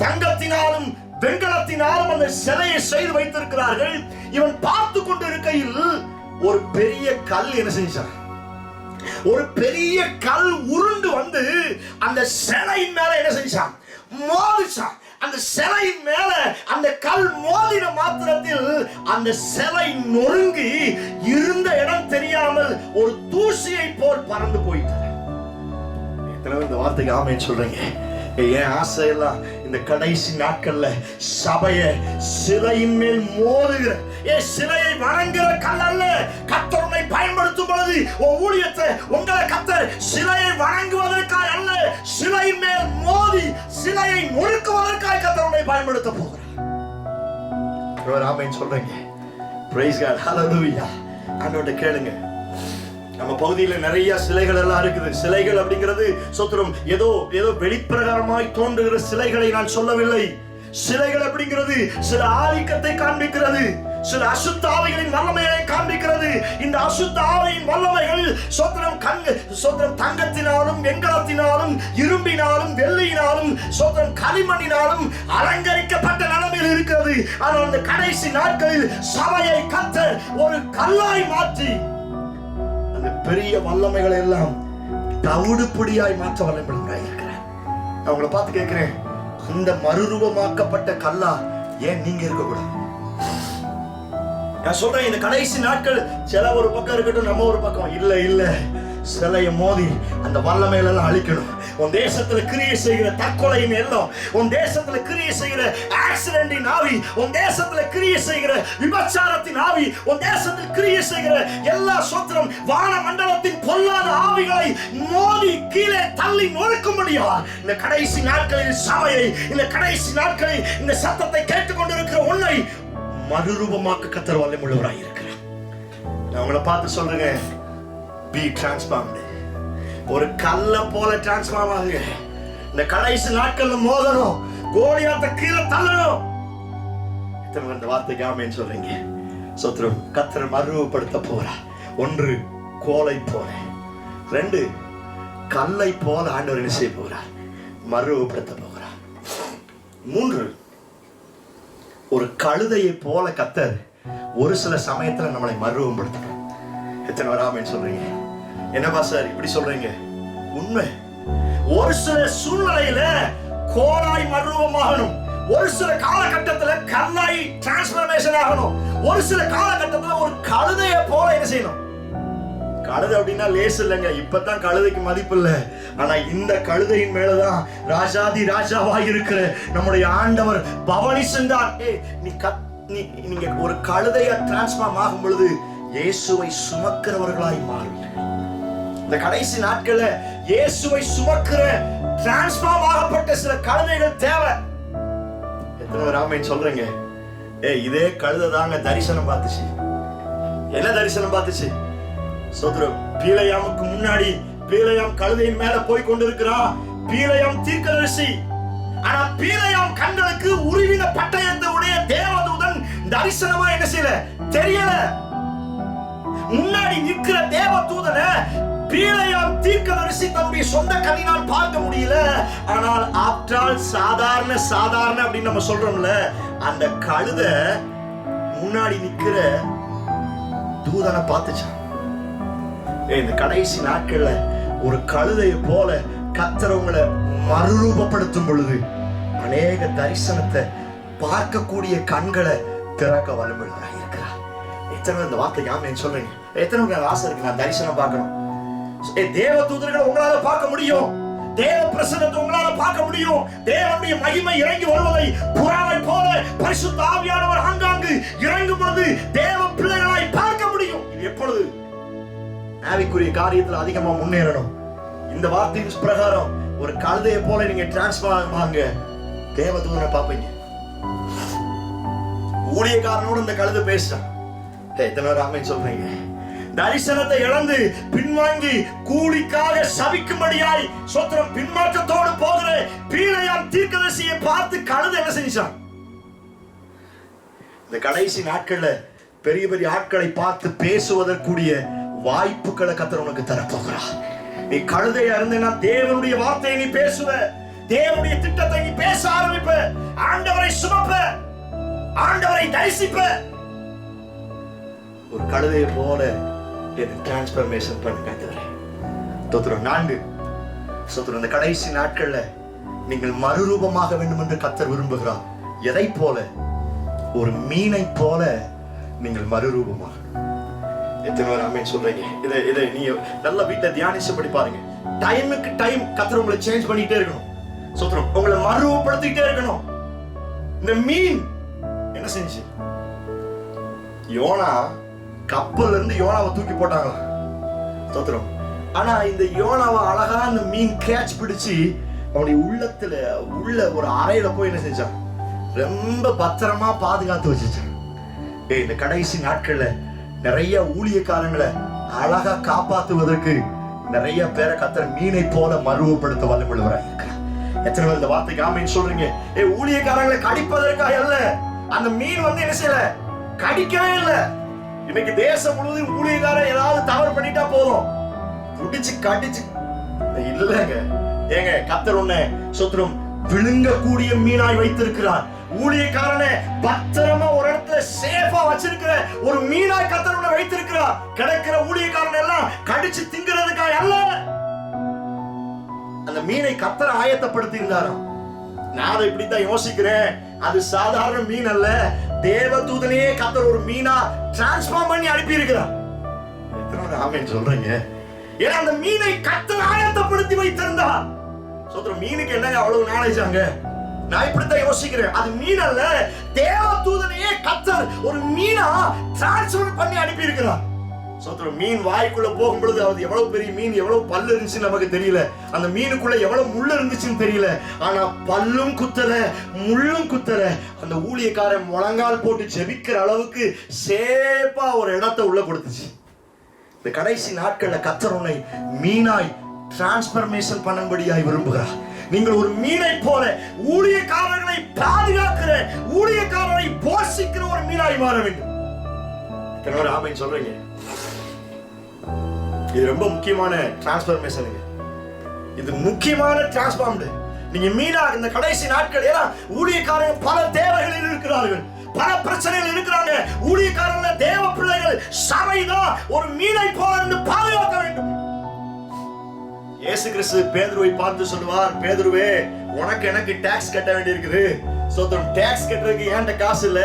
தங்கத்தினாலும் வெண்கலத்தினாலும் அந்த சிலையை செய்து வைத்திருக்கிறார்கள். இவன் பார்த்து கொண்டிருக்கையில் ஒரு பெரிய கல் என்ன செஞ்சான்? ஒரு பெரிய கல் உருண்டு வந்து அந்த சிலையின் மேல என்ன செஞ்சான்? மோதிச்சான். அந்த சிலையின் மேல அந்த கல் மோதின மாத்திரத்தில் அந்த சிலை நொறுங்கி இருந்த இடம் தெரியாமல் ஒரு தூசியை போல் பறந்து போயிட்டார். இந்த வார்த்தைக்கு ஆமென் சொல்றீங்க. என் ஆசை எல்லாம் இந்த கடைசி நாட்கள்ல சபைய சிலையின் மேல் மோதுகிற, சிலையை வணங்குகிற கல் அல்ல. கர்த்தரை பயன்படுத்தும் பொழுது ஊழியத்தை உங்களை கர்த்தர் சிலையை வணங்குவதற்காக அல்ல, சிலையின் மேல் மோதி சிலையை நொறுக்குவதற்காக கர்த்தரை பயன்படுத்த போகிறார். ஆமென் சொல்றீங்க. பிரைஸ் காட், ஹalleluya. ஆண்டவர்ட்ட கேளுங்க. நம்ம பகுதியில நிறைய சிலைகள் எல்லாம் இருக்குது. சிலைகள் அப்படிங்கிறது ஸ்தோத்திரம் ஏதோ வெளிப்பிரகாரமாய் தோன்றுகிற சிலைகளை நான் சொல்லவில்லை. சிலைகள் அப்படிங்கிறது சில ஆதிக்கத்தை காண்பிக்கிறது, சில அசுத்த ஆவிகளின் வல்லமையை காண்பிக்கிறது. இந்த அசுத்த ஆவியின் வல்லமைகள் ஸ்தோத்திரம் தங்கத்தினாலும் வெண்கலத்தினாலும் இரும்பினாலும் வெள்ளியினாலும் ஸ்தோத்திரம் களிமண்ணினாலும் அலங்கரிக்கப்பட்ட நிலைமையில் இருக்கிறது. ஆனால் இந்த கடைசி நாட்களில் சபையை கர்த்தர் ஒரு கல்லாய் மாற்றி அந்த பெரிய வல்லமைகளை எல்லாம் தவிடுபொடியாய் மாற்ற வல்லமையுள்ளவராய் இருக்கிறார். நான் உங்களை பார்த்து கேட்கிறேன், அந்த மறுரூபமாக்கப்பட்ட கல்லா ஏன் நீங்க இருக்கக்கூடாது? நான் சொல்றேன், இந்த கடைசி நாட்கள் சில ஒரு பக்கம் இருக்கட்டும், நம்ம ஒரு பக்கம் இல்ல. சிலையை மோதி அந்த வல்லமையிலெல்லாம் அழிக்கணும். உன் தேசத்துல கிரியை செய்கிற தற்கொலையின் எல்லாம், உன் தேசத்துல கிரியை செய்கிற ஆக்சிடென்டின் ஆவி, உன் தேசத்துல கிரியை செய்கிற விபச்சாரத்தின் ஆவி, உன் தேசத்தில் கிரியை செய்கிற எல்லா சொத்திரம் வான மண்டலத்தின் பொல்லாத ஆவிகளை மோதி கீழே தள்ளி நொறுக்கும்படியா இந்த கடைசி நாட்களில் சபையை, இந்த கடைசி நாட்களில் இந்த சத்தத்தை கேட்டுக்கொண்டிருக்கிற உன்னை மறுரூபமாக்க கர்த்தர் வல்லமையுள்ளவராய் இருக்கிறார். நான் உங்களை பார்த்து சொல்றேன், be transformed. ஒரு கல்ல போல டிரான்ஸ்ஃபார்ம் ஆகுங்க. இந்த கடைசி நாட்கள்ல மோதணும், கோலியாத்தை கீழே தள்ளணும். எத்தனை இந்த வார்த்தைக்கு ஆமென் சொல்றீங்க? சோத்திரம். கர்த்தர் மறுரூபப்படுத்த போறார். 1 கோலை போல, 2 கல்லை போல ஆண்டவர் என்ன செய்ய போறார்? மறுரூபப்படுத்த போகிறார். 3 ஒரு கழுதையை போல கர்த்தர் ஒரு சில சமயத்துல நம்மளை மறுரூபப்படுத்தணும். எத்தனை பேர் ஆமென் சொல்றீங்க? என்னப்பா சார் இப்படி சொல்றீங்க? உண்மை. ஒரு சில சூழ்நிலையில கோலாய் மறுரூபமாகணும், ஒரு சில காலகட்டத்துல கல்லாய் டிரான்ஸ்பர்மேஷன் ஆகணும், ஒரு சில காலகட்டத்துல ஒரு கழுதையை போல என்ன செய்யணும்? கழுதை அப்படின்னா லேசு இல்லைங்க. இப்பதான் கழுதைக்கு மதிப்பு இல்லை. ஆனா இந்த கழுதையின் மேலதான் ராஜாதி ராஜாவாய் இருக்கிற நம்முடைய ஆண்டவர் பவனி சென்றார். நீங்க ஒரு கழுதையா டிரான்ஸ்ஃபார்ம் ஆகும் பொழுது இயேசுவை சுமக்கிறவர்களாய் மாறுவீர்கள். இந்த கடைசி நாட்கள்ல இயேசுவை சுமக்கிற டிரான்ஸ்ஃபார்ம் ஆகப்பட்ட சில கழுதைகள் தேவை. எத்தனை பேர் ஆமென் சொல்றீங்க? இதே கழுதை தாங்க தரிசனம் பார்த்துச்சு. என்ன தரிசனம் பார்த்துச்சு? சோதரம். பீலையாமுக்கு முன்னாடி பீலையாம் கழுதையின் மேல போய் கொண்டிருக்கிறான். பீலையாம் தீர்க்கதரிசி. ஆனா பீலையாம் கண்களுக்கு உருவின பட்டயத்தை உடைய தேவதூதன் தரிசனமா என்ன செய்யல? தெரியல. முன்னாடி நிற்கிற தேவதூதனை பீலையாம் தீர்க்கதரிசி தன்னுடைய சொந்த கண்ணினால் பார்க்க முடியல. ஆனால் ஆப்டால் சாதாரண அப்படின்னு நம்ம சொல்றோம்ல, அந்த கழுதை முன்னாடி நிக்கிற தூதனை பார்த்துச்சான். இந்த கடைசி நாட்கள்ல ஒரு கழுதையை போல கர்த்தர் உங்களை மறுரூபப்படுத்தும் பொழுது அநேக தரிசனத்தை பார்க்கக்கூடிய கண்களை திறக்க வல்லமையுள்ளவராய் இருக்கிறார். எத்தனை இந்த வார்த்தை ஆமென் சொல்றீங்க? எத்தனை உங்களுக்கு ஆசை இருக்கு நான் தரிசனம் பார்க்கணும்? தேவ தூதர்களை உங்களால பார்க்க முடியும், தேவ பிரசன்னத்தை உங்களால பார்க்க முடியும், தேவனுடைய மகிமை இறங்கி வருவதை புறாவை போல பரிசுத்த ஆவியானவர் ஆங்காங்கு இறங்கும் பொழுது தேவ பிள்ளைகளாய் பார்க்க முடியும். இது எப்பொழுது? ஆவிக்குரிய காரியத்தில் அதிகமா முன்னேறணும். இந்த வார்த்தையின் பிரகாரம் ஒரு கழுதையை போல நீங்க டிரான்ஸ்ஃபார்ம் ஆகுங்க, தேவதூதனை பார்ப்பீங்க. ஊழியக்காரனோடு இந்த கழுதை பேசுறான். எத்தனை பேர் ஆமென் சொல்றீங்க? தரிசனத்தை இழந்து பின்வாங்கி கூலிக்காக சபிக்கும்படியாய் சோத்திரம் பின்மாற்றத்தோடு போகிற பீலையாம் தீர்க்கதரிசியை பார்த்து கழுதை என்ன செஞ்சான்? இந்த கடைசி நாட்கள்ல பெரிய பெரிய ஆட்களை பார்த்து பேசுவதற்குரிய வாய்ப்புகளை கர்த்தர் உனக்கு தரப்போகிறார். நீ கழுதையா இருந்தேன்னா தேவனுடைய வார்த்தையை நீ பேசுவ, தேவனுடைய திட்டத்தை நீ பேச ஆரம்பிப்ப, ஆண்டவரை சுமப்ப, ஆண்டவரை தரிசிப்ப. ஒரு கழுதையை போல டிரான்ஸ்பர்மேஷன் பண்ண கத்துறேன். 4 சோத்திரம். இந்த கடைசி நாட்கள்ல நீங்கள் மறுரூபமாக வேண்டும் என்று கர்த்தர் விரும்புகிறார். எதை போல? ஒரு மீனை போல நீங்கள் மறுரூபமாக. எத்தனை பேர் ஆமென் சொல்றீங்க? இதை நீ நல்ல வீட்டை தியானிச்சபடி பாருங்க. டைமுக்கு டைம் கர்த்தர் உங்களை சேஞ்ச் பண்ணிட்டே இருக்கணும். சோத்திரம். உங்களை மறுரூபப்படுத்திட்டே இருக்கணும். இந்த மீன் என்ன செஞ்சு? யோனா கப்பல்ல இருந்து யோனாவை தூக்கி போட்டாங்களா? சோத்திரம். ஆனா இந்த யோனாவை அழகா அந்த மீன் கேட்ச் பிடிச்சு அவனுடைய உள்ளத்துல உள்ள ஒரு அறையில போய் என்ன செஞ்சான்? ரொம்ப பத்திரமா பாதுகாத்து வச்சுச்சான். இந்த கடைசி நாட்கள்ல நிறைய ஊழியக்காரங்களை அழகா காப்பாத்துவதற்கு நிறைய பேரை கர்த்தர் மீனை போல மறுரூபப்படுத்த வல்லமையுள்ளவராய் இருக்கிறார். எத்தனை பேர் இந்த வார்த்தைக்கு ஆமென் சொல்றீங்க? ஊழியக்காரங்களை கடிப்பதற்காக அல்ல, அந்த மீன் என்ன செய்யல? கடிக்கவே இல்லை. இன்னைக்கு தேசம் முழுவதும் ஊழியக்காரன் ஏதாவது தவறு பண்ணிட்டா போதும் புடிச்சு கடிச்சு இல்லங்க. ஏங்க கர்த்தர் உன்னை சோத்திரம் விழுங்கக்கூடிய மீனாய் வைத்திருக்கிறார். ஊழியக்காரனை பத்திரமா ஒரு இடத்துல சேஃபா வச்சிருக்கிற ஒரு மீனாய் கர்த்தர் உன்னை வைத்திருக்கிறார். கிடைக்கிற ஊழியக்காரன் எல்லாம் கடிச்சு திங்கிறதுக்காக அல்ல, அந்த மீனை கர்த்தர் ஆயத்தப்படுத்தி இருந்தாராம். நான் இப்படித்தான் யோசிக்கிறேன். அது சாதாரண மீன் அல்ல, தேவதூதனையே கர்த்தர் ஒரு மீனா டிரான்ஸ்ஃபார்ம் பண்ணி அனுப்பி இருக்கிறார். எத்தனை ஆமென் சொல்றீங்க? ஏன்னா அந்த மீனை கர்த்தர் ஆயத்தப்படுத்தி வைத்திருந்தார். சோதரம், மீனுக்கு என்னங்க அவ்வளவு நாலேஜ் அங்க? நான் இப்படித்தான் யோசிக்கிறேன். அது மீன் அல்ல, தேவதூதனையே கர்த்தர் ஒரு மீனா டிரான்ஸ்ஃபர் பண்ணி அனுப்பி இருக்கிறார். சோதரம், மீன் வாய்க்குள்ள போகும் பொழுது அது எவ்வளவு பெரிய மீன், எவ்வளவு பல்லு இருந்துச்சுன்னு நமக்கு தெரியல. அந்த மீனுக்குள்ள எவ்வளவு முள்ளு இருந்துச்சுன்னு தெரியல. ஆனா பல்லும் குத்தல, முள்ளும் குத்தல. அந்த ஊழியக்காரன் முழங்கால் போட்டு ஜெபிக்கிற அளவுக்கு சேப்பா ஒரு இடத்தை உள்ள கொடுத்துச்சு. இந்த கடைசி நாட்கள்ல கர்த்தர் உன்னை மீனாய் டிரான்ஸ்பர்மேஷன் பண்ணும்படியாய் விரும்புகிறார். நீங்கள் ஒரு மீனை போல ஊழியக்காரர்களை பாதுகாக்கிற, ஊழியக்காரரை போஷிக்கிற ஒரு மீனாய் மாற வேண்டும். ஆமென் சொல்றீங்க? இது ரொம்ப முக்கியமான டிரான்ஸ்பர்மேஷன். இது முக்கியமான டிரான்ஸ்ஃபார்ம்டு. நீங்க மீனா இந்த கடைசி நாட்கள், ஏன்னா ஊழியக்காரர்கள் பல தேவைகளில் இருக்கிறார்கள், பல பிரச்சனைகள் இருக்கிறாங்க. ஊழியக்காரர்கள், தேவ பிள்ளைகள், சபைதான் ஒரு மீனை போல இருந்து பாதுகாக்க வேண்டும். இயேசு கிறிஸ்து பேதுருவை பார்த்து சொல்லுவார், பேதுருவே, உனக்கு எனக்கு டாக்ஸ் கட்ட வேண்டி இருக்குது. சோதரம், டாக்ஸ் கட்டுறதுக்கு ஏன்ட்ட காசு இல்ல.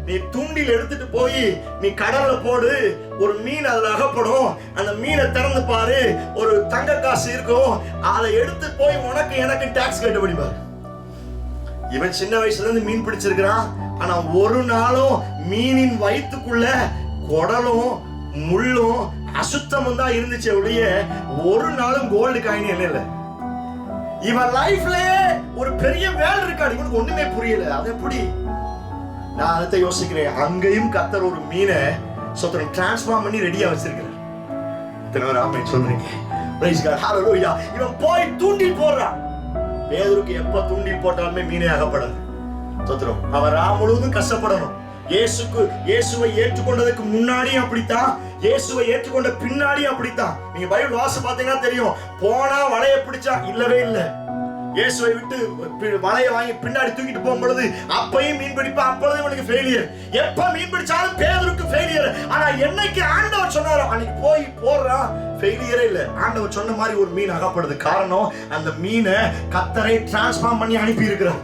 நீ தூண்டில் எடுத்துட்டு போய் நீ கடல்ல போடு, ஒரு மீன் அதுல அகப்படும். அந்த மீனை திறந்து பாரு, ஒரு தங்க காசு இருக்கும். அதை எடுத்து போய் உனக்கு எனக்கு டாக்ஸ் கட்ட முடியுமாரு. இவன் சின்ன வயசுல இருந்து மீன் பிடிச்சிருக்கிறான். ஆனா ஒரு நாளும் மீனின் வயிற்றுக்குள்ள குடலும் முள்ளும் அசுத்தமும் தான் இருந்துச்சு ஒழிய ஒரு நாளும் கோல்டு காயின் இல்ல. இவன் லைஃப்ல ஒரு பெரிய வேலை இருக்காது, இவனுக்கு ஒண்ணுமே புரியல. அது எப்படி? நான் அதை யோசிக்கிறேன். அங்கேயும் கர்த்தர் ஒரு மீனை சோதரம் டிரான்ஸ்ஃபார்ம் பண்ணி ரெடியா வச்சிருக்கிறார். ஆமென் சொல்றீங்க? பிரைஸ் காட், ஹalleluya. இவன் போய் தூண்டில் போடுறான். பேதுருக்கு எப்ப தூண்டில் போட்டாலுமே மீனே அகப்படாது. சோதரம், அவன் முழுவதும் கஷ்டப்படணும். இயேசுவை ஏற்றுக்கொண்டதுக்கு முன்னாடியும் அப்படித்தான், இயேசுவை ஏற்றுக்கொண்ட பின்னாடியும் அப்படித்தான். நீங்க பைபிள் வாசி பார்த்தீங்கன்னா தெரியும். போனா வலைய பிடிச்சா இல்லவே இல்லை. இயேசுவை விட்டு வலையை வாங்கி பின்னாடி தூக்கிட்டு போகும் பொழுது அப்பையும் மீன் பிடிப்பா, அப்பொழுது இவனுக்கு ஃபெயிலியர். எப்ப மீன் பிடிச்சாலும் பேதுருக்கு ஃபெயிலியர். ஆனா என்னைக்கு ஆண்டவர் சொன்னாரோ அன்னைக்கு போய் போடுறான், ஃபெயிலியரே இல்லை. ஆண்டவர் சொன்ன மாதிரி ஒரு மீன் அகப்படுது. காரணம், அந்த மீனை கர்த்தரை டிரான்ஸ்ஃபார்ம் பண்ணி அனுப்பி இருக்கிறார்.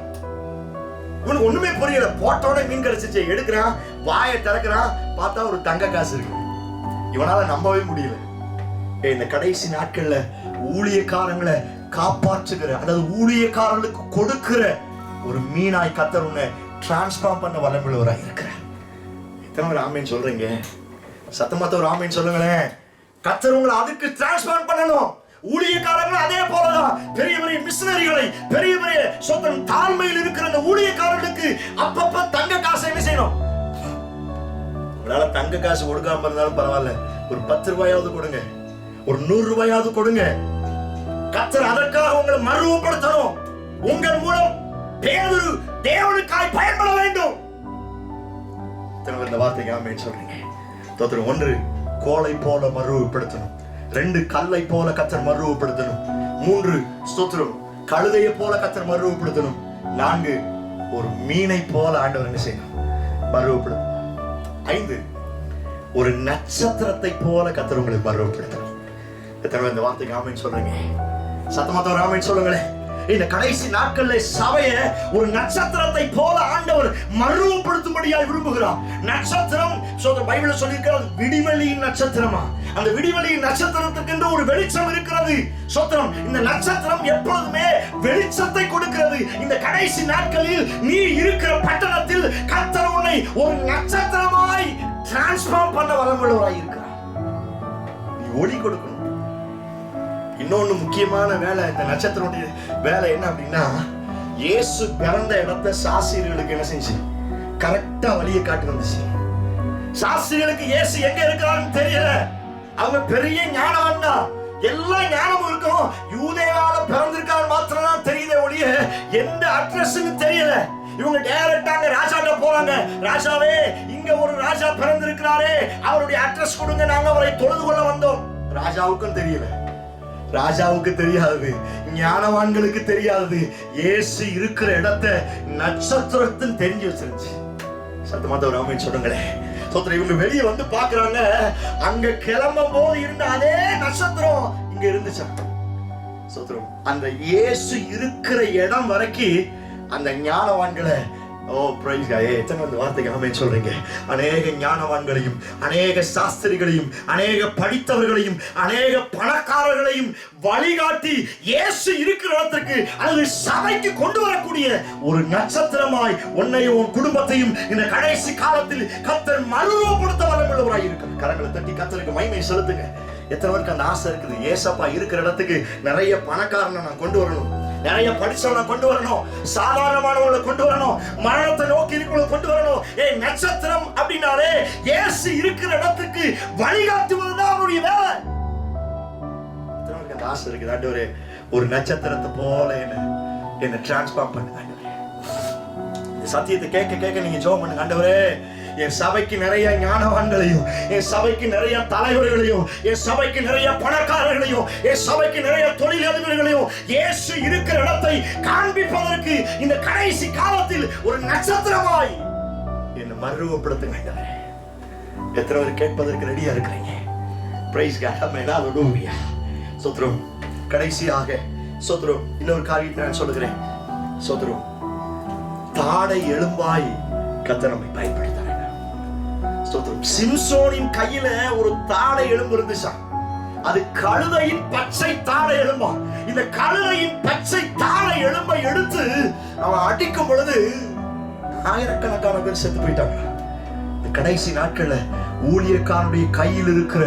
இவனுக்கு ஒண்ணுமே புரியல. போட்டோட மீன் கிடைச்சிச்சு, எடுக்கிறான், வாயை திறக்கிறான், பார்த்தா ஒரு தங்க காசு இருக்கு. இவனால நம்பவே முடியல. இந்த கடைசி நாட்கள்ல ஊழியக்காரங்களை காப்பாற்றுகிற, அதாவது ஊழியக்காரர்களுக்கு கொடுக்கிற ஒரு மீனாய் கர்த்தர் உன்னை டிரான்ஸ்ஃபார்ம் பண்ண வல்லமையுள்ளவராய் இருக்கிறார். எத்தனை பேர் ஆமென் சொல்றீங்க? சத்தமாத்த ஒரு ஆமென் சொல்லுங்களேன். கர்த்தர் உங்களை அதுக்கு டிரான்ஸ்ஃபார்ம் பண்ணணும். ஊழியக்காரர்கள் அதே போலதான். பெரிய பெரிய மிஷனரிகளை, பெரிய பெரிய சொந்தம் தாழ்மையில் இருக்கிற அந்த ஊழியக்காரர்களுக்கு அப்பப்ப தங்க காசை என்ன செய்யணும்? உங்களால தங்க காசு கொடுக்காம இருந்தாலும் பரவாயில்ல, ஒரு 10 ரூபாயாவது கொடுங்க, ஒரு 100 ரூபாயாவது கொடுங்க. கர்த்தர் அதற்காக உங்களை மறுரூபப்படுத்தணும். உங்கள் மூலம் பேதுரு தேவனுக்காய் பயன்பட வேண்டும். இந்த வார்த்தைக்கு ஆமென் சொல்றீங்க? தோத்திரம். 1, கோலை போல மறுரூபப்படுத்தணும். 2, கல்லை போல கர்த்தர் மறுரூபப்படுத்தணும். 3, ஸ்தோத்திரம், கழுதையை போல கர்த்தர் மறுரூபப்படுத்தணும். 4, ஒரு மீனை போல ஆண்டவர் என்ன செய்யணும்? மறுரூபப்படுத்தணும். 5, ஒரு நட்சத்திரத்தை போல கர்த்தர் உங்களை மறுரூபப்படுத்தணும். எத்தனை இந்த வார்த்தைக்கு ஆமென் சொல்றீங்க? சத்தமாத்த ஒரு ஆமென் சொல்லுங்களேன். இந்த கடைசி நாட்கள்ல சபையை ஒரு நட்சத்திரத்தை போல ஆண்டவர் மறுரூபப்படுத்தும்படியாய் விரும்புகிறார். நட்சத்திரம் பைபிள்ல சொல்லியிருக்கிறது விடிவெளியின் நட்சத்திரமா. அந்த விடிவெளியின் நட்சத்திரத்துக்கு என்று ஒரு வெளிச்சம் இருக்கிறது. சோத்திரம். இந்த நட்சத்திரம் எப்பொழுதுமே வெளிச்சத்தை கொடுக்கிறது. இந்த கடைசி நாட்களில் நீ இருக்கிற பட்டணத்தில் கர்த்தர் உன்னை ஒரு நட்சத்திரமாய் டிரான்ஸ்ஃபார்ம் பண்ண வல்லமையுள்ளவராய் இருக்கிறார். நீ ஒளி கொடுக்கணும். இன்னொன்னு முக்கியமான வேலை, இந்த நட்சத்திரனுடைய வேலை என்ன அப்படின்னா, இயேசு பிறந்த இடத்தை சாஸ்திரிகளுக்கு என்ன செஞ்சு கரெக்டா வழியை காட்டி வந்துச்சு. சாஸ்திரிகளுக்கு இயேசு எங்க இருக்கிறாருன்னு தெரியல. அவங்க பெரிய ஞானவான் தான், எல்லா ஞானமும் இருக்கும். யூதேயால பிறந்திருக்காரு மாத்திரம் தான் தெரியுதே ஒழிய எந்த அட்ரஸ்ன்னு தெரியல. இவங்க டைரக்டா அங்க ராஜாட்ட போறாங்க. ராஜாவே, இங்க ஒரு ராஜா பிறந்திருக்கிறாரே, அவருடைய அட்ரஸ் கொடுங்க, நாங்க அவரை தொழுது கொள்ள வந்தோம். ராஜாவுக்கும் தெரியல, ராஜாவுக்கு தெரியாது, ஞானவான்களுக்கு தெரியாது. இயேசு இருக்கிற இடத்தை நட்சத்திரத்தில் தெரிஞ்சு வச்சிருச்சு. சத்தமாத்த ஒரு ஆமென் சொல்லுங்களேன். இவங்க வெளியே வந்து பாக்குறாங்க, அங்க கிளம்பும் போது இருந்த அதே நட்சத்திரம் இங்க இருந்துச்சு. அந்த இயேசு இருக்கிற இடம் வரைக்கும் அந்த ஞானவான்களை ஓ பிரைஸ் காட். எத்தனை வந்து வார்த்தைக்கு ஆமென் சொல்றீங்க? அநேக ஞானவான்களையும் அநேக சாஸ்திரிகளையும் அநேக படித்தவர்களையும் அநேக பணக்காரர்களையும் வழிகாட்டி இயேசு இருக்கிற இடத்திற்கு அல்லது சபைக்கு கொண்டு வரக்கூடிய ஒரு நட்சத்திரமாய் உன்னையும் உன் குடும்பத்தையும் இந்த கடைசி காலத்தில் கர்த்தர் மறுரூபப்படுத்த வல்லமையுள்ளவராய் இருக்கிறார். கரங்களை தட்டி கர்த்தருக்கு மகிமை செலுத்துங்க. எத்தனை பேருக்கு அந்த ஆசை இருக்குது? ஏசப்பா இருக்கிற இடத்துக்கு நிறைய பணக்காரனை நான் கொண்டு வரணும், நிறைய படிச்சவனை கொண்டு வரணும், சாதாரணமானவங்களை கொண்டு வரணும், மரணத்தை நோக்கி இருக்கிறவங்களை கொண்டு வரணும். நட்சத்திரம் அப்படின்னாலே இயேசு இருக்கிற இடத்துக்கு வழிகாட்டுவதுதான் அவருடைய வேலை. அந்த ஆசை இருக்குது, ஆண்டவரே ஒரு நட்சத்திரத்தை போல என்ன டிரான்ஸ்ஃபார்ம் பண்ணுங்க ஆண்டவரே. சத்தியத்தை கேட்க கேட்க நீங்க ஜெபம் பண்ணுங்க. ஆண்டவரே என் சபைக்கு நிறைய ஞானவான்களையும் என் சபைக்கு நிறைய தலைவர்களையும் என் சபைக்கு நிறைய பணக்காரர்களையும் என் சபைக்கு நிறைய தொழிலதிபர்களையும் இயேசு இருக்கிற இடத்தை காண்பிப்பதற்கு இந்த கடைசி காலத்தில் ஒரு நட்சத்திரமாய் என்னை மறுரூபப்படுத்துங்க. எத்தனை பேர் கேட்பதற்கு ரெடியா இருக்கிறீங்க? Praise God. ஹல்லேலூயா. ஸ்தோத்திரம். கடைசியாக ஸ்தோத்திரம் இன்னொரு காரியத்தை நான் சொல்லுகிறேன். ஸ்தோத்திரம். தாடை எலும்பாய் கர்த்தர் நம்மை பயன்படுத்த. சிம்சோனின் கையில ஒரு தாடை எலும்பு இருந்துச்சா, அது கழுதையின் பச்சை தாடை எலும்பா. இந்த கழுதையின் பச்சை தாடை எலும்பை எடுத்து அவன் அடிக்கும் பொழுது ஆயிரக்கணக்கான பேர் செத்து போயிட்டாங்க. இந்த கடைசி நாட்கள்ல ஊழியக்காரனுடைய கையில் இருக்கிற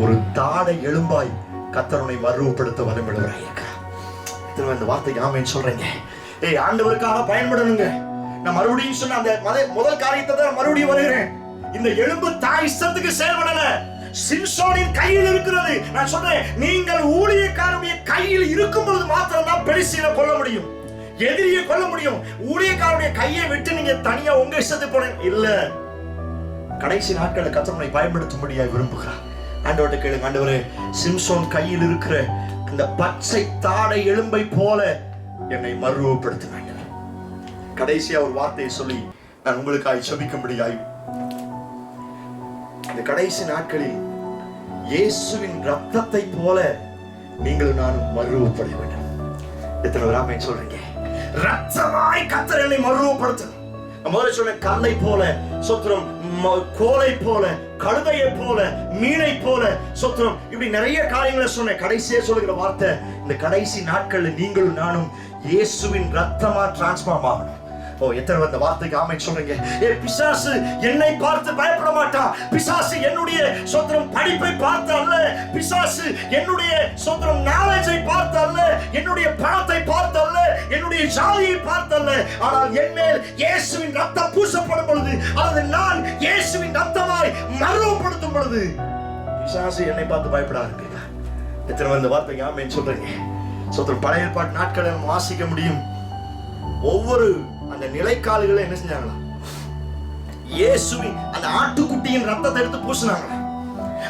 ஒரு தாடை எலும்பாய் கர்த்தரை மறுரூபப்படுத்த வல்லமையுள்ளவராய் இருக்கிறார். இந்த வார்த்தைக்கு ஆமென் சொல்றீங்க. ஆண்டவருக்காக பயன்படணுங்க. நான் மறுபடியும் சொன்ன அந்த முதல் காரியத்தை தான் மறுபடியும் வருகிறேன். இந்த எலும்பு தாய் இஷ்டத்துக்கு செயல்படல, சிம்சோனின் கையில் இருக்கிறது. நான் சொல்றேன், நீங்கள் ஊழியக்காரனுடைய கையில் இருக்கும் பொழுது மாத்திரம் தான் பெலிஸ்தீனை கொல்ல முடியும், எதிரியை கொல்ல முடியும். ஊழியக்காரனுடைய கையை விட்டு நீங்க தனியா உங்க இஷ்டத்துக்கு போன இல்ல. கடைசி நாட்களை கர்த்தரை பயன்படுத்தும்படியாக விரும்புகிறார். ஆண்டவர்கிட்ட கேளுங்க, ஆண்டவரே சிம்சோன் கையில் இருக்கிற இந்த பச்சை தாடை எலும்பை போல என்னை மறுரூபப்படுத்துங்க. கடைசியா ஒரு வார்த்தையை சொல்லி நான் உங்களுக்காக ஜெபிக்கும்படியாய், இந்த கடைசி நாட்களில் இயேசுவின் ரத்தத்தை போல நீங்கள் நானும் மறுரூபப்பட வேண்டும். எத்தனை பேர் ஆமென் சொல்றீங்க? ரத்தமாய் கர்த்தர் என்னை மறுரூபப்படுத்தணும். முதல்ல சொன்ன கல்லை போல, சொத்திரம் கோலை போல, கழுதையை போல, மீனை போல, சொத்திரம் இப்படி நிறைய காரியங்களை சொன்னேன். கடைசியா சொல்லுகிற வார்த்தை, இந்த கடைசி நாட்கள்ல நீங்களும் நானும் இயேசுவின் ரத்தமா டிரான்ஸ்ஃபார்ம் ஆகணும். எத்தனை அந்த வார்த்தைக்கு ஆமென் சொல்றீங்க? பிசாசு என்னை பார்த்து பயப்பட மாட்டான். பிசாசு என்னுடைய சொத்திரம் படிப்பை பார்த்து அல்ல, பிசாசு என்னுடைய சொத்திரம் நாலேஜை பார்த்து அல்ல, என்னுடைய பணத்தை பார்த்து அல்ல, என்னுடைய ஜாதியை பார்த்து அல்ல. ஆனால் என் மேல் இயேசுவின் ரத்தம் பூசப்படும் பொழுது, அல்லது நான் இயேசுவின் ரத்தமாய் மறுரூபப்படுத்தும் பொழுது பிசாசு என்னை பார்த்து பயப்படாது. எத்தனை அந்த வார்த்தைக்கு ஆமென் சொல்றீங்க? சொத்திரம் பழைய ஏற்பாட்டு நாட்களை நம்ம வாசிக்க முடியும். ஒவ்வொரு அந்த நிலைக்கால்களை என்ன செஞ்சாங்களா? இயேசுவின் அந்த ஆட்டுக்குட்டியின் ரத்தத்தை எடுத்து பூசினாங்களா?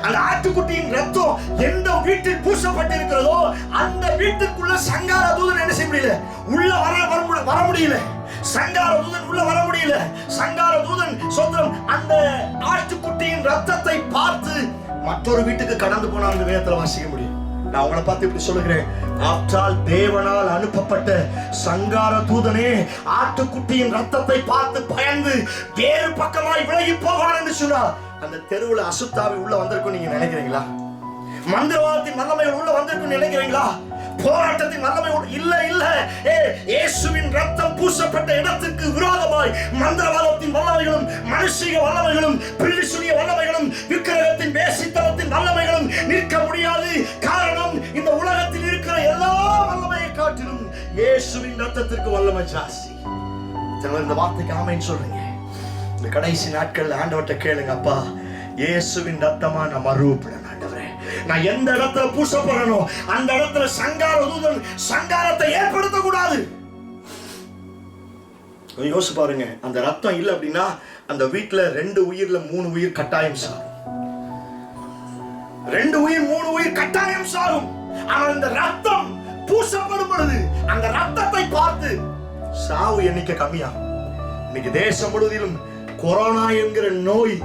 அந்த ஆட்டுக்குட்டியின் ரத்தம் எந்த வீட்டில் பூசப்பட்டிருக்கிறதோ அந்த வீட்டுக்குள்ள சங்கார தூதன் என்ன செய்ய முடியல, உள்ள வர முடியல. சங்கார தூதன் உள்ள வர முடியல. சங்கார தூதன் சொந்தம் அந்த ஆட்டுக்குட்டியின் ரத்தத்தை பார்த்து மற்றொரு வீட்டுக்கு கடந்து போனா அந்த வேதத்துல வாசிக்க முடியும். நான் உங்களை பார்த்து இப்படி சொல்லுகிறேன், ஆற்றால் தேவனால் அனுப்பப்பட்ட சங்கார தூதனே ஆட்டுக்குட்டியின் ரத்தத்தை பார்த்து பயந்து வேறு பக்கமாய் விலகி போவான் என்று சொன்னார். அந்த தெருவுல அசுத்தாவி உள்ள வந்திருக்கும் நீங்க நினைக்கிறீங்களா? மந்திரவாதத்தின் வல்லமைகள் உள்ள வந்திருக்கும் நினைக்கிறீங்களா? போராட்டத்தின் வல்லமை இல்ல இல்ல. இயேசுவின் ரத்தம் பூசப்பட்ட இடத்துக்கு விரோதமாய் மந்திரவாதத்தின் வல்லமைகளும் மனுஷிக வல்லமைகளும் பிரிசுலிய வல்லமைகளும் விக்கிரகத்தின் வேசித்தனத்தின் வல்லமைகளும் நிற்க முடியாது. காரணம், இந்த உலகத்தில் இருக்கிற எல்லா வல்லமையை காட்டிலும் இயேசுவின் ரத்தத்திற்கு வல்லமை ஜாஸ்தி. இந்த வார்த்தைக்கு ஆமென் சொல்றீங்க. இந்த கடைசி நாட்கள்ல ஆண்டவர்கிட்ட கேளுங்க, அப்பா இயேசுவின் ரத்தமா நான் மறுரூபப்படணும். நான் எந்த இடத்துல பூசப்படணும் அந்த இடத்துல சங்கார தூதன் சங்காரத்தை ஏற்படுத்த கூடாது. யோசிச்சு பாருங்க, அந்த ரத்தம் இல்ல அப்படின்னா அந்த வீட்டுல 2 உயிர்ல 3 உயிர் கட்டாயம் சாகும். 2 உயிர் 3 உயிர் கட்டாயம் சாகும். ஆனால் இந்த ரத்தம் பூசப்படும் பொழுது அந்த ரத்தத்தை பார்த்து சாவு எண்ணிக்கை கம்மியாகும். இன்னைக்கு தேசம் முழுவதிலும் கொரோனா என்கிற நோய்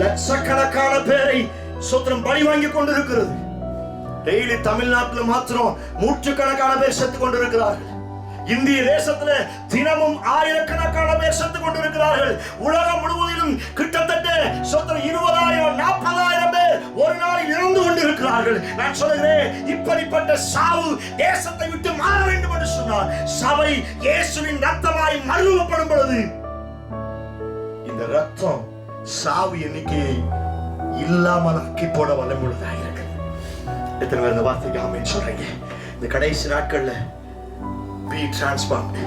லட்சக்கணக்கான பேரை சொத்திரம் பலி வாங்கி கொண்டிருக்கிறது. டெய்லி தமிழ்நாட்டில் மாத்திரம் 100கணக்கான பேர் செத்து கொண்டிருக்கிறார்கள். இந்திய தேசத்துல தினமும் ஆயிரக்கணக்கான பேர் செத்து கொண்டிருக்கிறார்கள். உலகம் முழுவதிலும் கிட்டத்தட்ட 20,000 40,000 பேர் ஒரு நாள் இறந்து கொண்டிருக்கிறார்கள். நான் சொல்கிறேன், இப்படிப்பட்ட சாவு தேசத்தை விட்டு மாற வேண்டும் என்று சொன்னார். சபை இயேசுவின் ரத்தமாய் மறுரூபப்படும் பொழுது இந்த ரத்தம் சாவு எண்ணிக்கையை இல்லாமல் ஆக்கி போட வல்லமுள்ளதாக இருக்கு. எத்தனை பேர் இந்த வார்த்தைக்கு ஆமென் சொல்றீங்க? இந்த கடைசி நாட்கள்ல be transformed.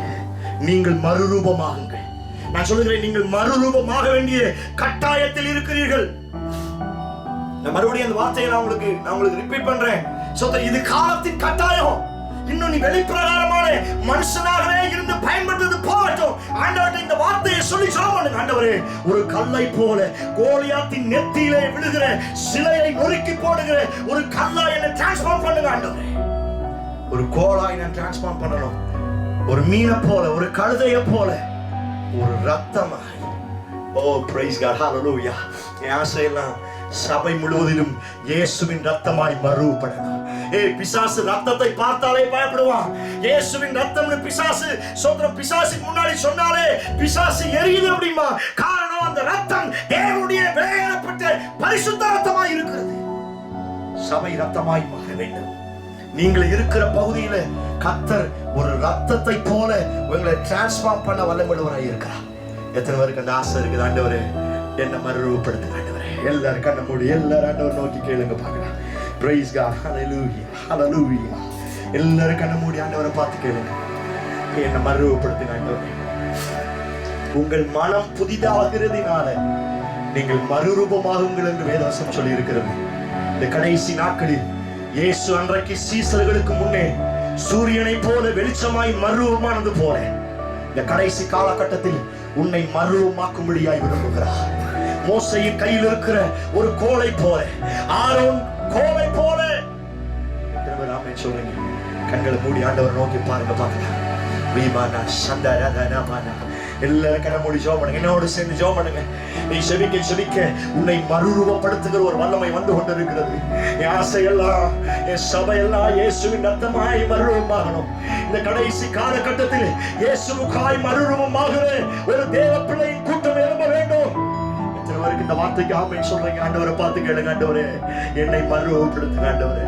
நீங்கள் மறுரூபமாகுங்கள். நான் சொல்லுகிறேன், நீங்கள் மறுரூபமாக வேண்டிய கட்டாயத்தில் இருக்கிறீர்கள். நான் மறுபடியும் அந்த வார்த்தையை நான் உங்களுக்கு ரிப்பீட் பண்றேன். இது காலத்தின் கட்டாயம். இன்னும் நீ வெளிப்பிரகாரமான மனுஷனாகவே இருந்து பயன்படுறது போகட்டும். ஆண்டவரே, இந்த வார்த்தையை சொல்லி சொல்லுங்க. ஆண்டவரே, ஒரு கல்லை போல கோலியாத்தின் நெத்தியிலே விழுகிற சிலையை நொறுக்கி போடுகிற ஒரு கல்லாய் என்னை டிரான்ஸ்ஃபார்ம் பண்ணுங்க. ஆண்டவரே, ஒரு கோலாய் நான் டிரான்ஸ்ஃபார்ம் பண்ணணும். ஒரு மீனை போல, ஒரு கழுதையை போல, ஒரு ரத்தமாய். ஓ பிரைஸ் காட், ஹalleluya. என் ஆசையெல்லாம் சபை முழுவதிலும் இயேசுவின் ரத்தமாய் மறுரூபப்படணும். பிசாசு ரத்தத்தை பார்த்தாலே பயப்படுவான். இயேசுவின் ரத்தம்னு பிசாசுக்கு முன்னாடி சொன்னாலே பிசாசு எரியுது அப்படிமா. காரணம், அந்த ரத்தம் தேவனுடைய விலையேறப்பட்ட பரிசுத்த ரத்தமாய் இருக்கிறது. சபை ரத்தமாய் மாற வேண்டும். நீங்கள் இருக்கிற பகுதியில கர்த்தர் ஒரு ரத்தத்தை போல உங்களை டிரான்ஸ்ஃபார்ம் பண்ண வல்லமையுள்ளவராய் இருக்கிறார். எத்தனை பேருக்கு அந்த ஆசை இருக்குது? ஆண்டவரே, என்ன மறுரூபப்படுத்துங்க. ஆண்டவரே, எல்லாரும் கண்ண மூடி எல்லாரும் ஆண்டவர் நோக்கி கேளுங்க பார்க்கலாம். பிரைஸ் காட், ஹalleluya, ஹalleluya. எல்லாரும் கண்ண மூடி ஆண்டவரை பார்த்து கேளுங்க. என்ன மறுரூபப்படுத்துங்க ஆண்டவரே. உங்கள் மனம் புதிதாகிறதினால நீங்கள் மறுரூபமாகுங்கள் என்று வேதவசனம் சொல்லி இருக்கிறது. இந்த கடைசி நாட்களில் இயேசு அன்றைக்கு சீசர்களுக்கு முன்னே சூரியனை போல வெளிச்சமாய் மறுரூபமானது போல இந்த கடைசி காலகட்டத்தில் உன்னை மறுரூபமாக்கும்படியாய் விரும்புகிறார். மோசையின் கையில் இருக்கிற ஒரு கோலை போல, ஆரோன் கோலை போல. ஆமென் சொல்லுங்க. கண்களை மூடி ஆண்டவரை நோக்கி பாருங்க பார்க்கலாம். வீமானா சந்தரதனமானா எல்லாரும் கண்ண மூடி ஜெபம் பண்ணுங்க. என்னோடு சேர்ந்து ஜெபம் பண்ணுங்க. நீ செபிக்க உன்னை மறுரூபப்படுத்துகிற ஒரு வல்லமை வந்து கொண்டிருக்கிறது. என் ஆசையெல்லாம், என் சபையெல்லாம் இயேசுவின் ரத்தமாய் மறுரூபமாகணும். இந்த கடைசி காலகட்டத்தில் இயேசுவுக்காய் மறுரூபமாகிற ஒரு தேவ பிள்ளையின் கூட்டம் எழும்ப வேண்டும். எத்தனை பேருக்கு இந்த வார்த்தைக்கு ஆமென் சொல்றீங்க? ஆண்டவரை பார்த்து கேளுங்க. ஆண்டவரே, என்னை மறுரூபப்படுத்துங்க. ஆண்டவரே,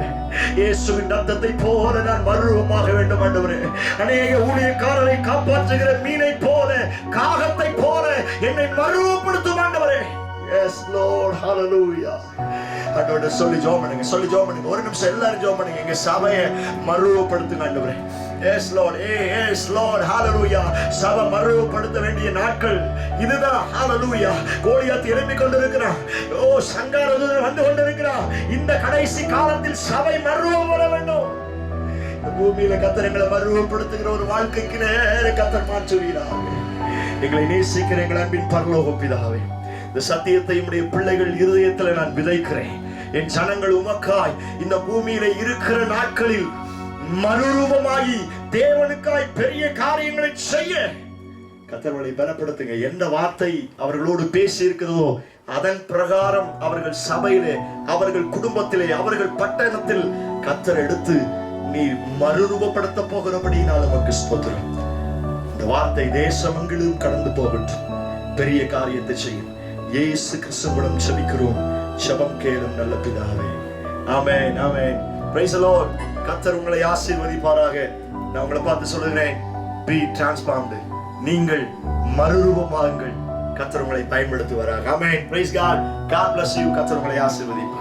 இயேசுவின் ரத்தத்தை போல நான் மறுரூபமாக வேண்டும். ஆண்டவரே, அநேக ஊழியக்காரரை காப்பாற்றுகிற மீனை போல, காகத்தை போல என்னை மறுரூபப்படுத்தும். ஆண்டவரே, yes lord, hallelujah. ஆண்டவரே, சொல்லி ஜெபம் பண்ணுங்க. ஒரு நிமிஷம் எல்லாரும் ஜெபம் பண்ணுங்க. எங்க சபையை மறுரூபப்படுத்துங்க. ஆண்டவரே, yes lord, yes lord, hallelujah. சபை மறுரூபப்படுத்த வேண்டிய நாட்கள் இதுதான். hallelujah. கோலியாத் எழும்பிக் கொண்டிருக்கிறான். ஓ, சங்காரதூதன் வந்து கொண்டிருக்கிறான். இந்த கடைசி காலத்தில் சபை மறுரூபப்பட வேண்டும். இந்த பூமியில கர்த்தர் எங்களை மறுரூபப்படுத்துகிற ஒரு வாழ்க்கைக்கு நேர கர்த்தர் மாற்றுவீராக. எங்களை நேசிக்கிற எங்கள் அன்பின் பரலோக பிதாவே, இந்த சத்தியத்தை உம்முடைய பிள்ளைகள் இருதயத்தில் நான் விதைக்கிறேன். என் ஜனங்கள் உமக்காய் இந்த பூமியில இருக்கிற நாட்களில் மறுரூபமாகி தேவனுக்காய் பெரிய காரியங்களை செய்ய கர்த்தர்களை பலப்படுத்துங்க. எந்த வார்த்தை அவர்களோடு பேசி இருக்கிறதோ அதன் பிரகாரம் அவர்கள் சபையிலே, அவர்கள் குடும்பத்திலே, அவர்கள் பட்டணத்தில் கர்த்தர் எடுத்து நீ மறுரூபப்படுத்த போகிறபடியினால் நமக்கு ஸ்தோத்திரம். இந்த வார்த்தை தேசமெங்கிலும் கடந்து போகட்டும். பெரிய காரியத்தை செய்யும். இயேசு கிறிஸ்துவிடம் ஜெபிக்கிறோம். ஜெபம் கேளும் நல்ல பிதாவே. Amen, amen. Praise the Lord. கர்த்தர் உங்களை ஆசீர்வதிப்பாராக. நான் உங்களை பார்த்து சொல்லுகிறேன், be transformed. நீங்கள் மறுரூபமாகுங்கள். கர்த்தர் உங்களை பயன்படுத்துவாராக. Amen. Praise God. God bless you. கர்த்தர் உங்களை ஆசீர்வதிப்பார்.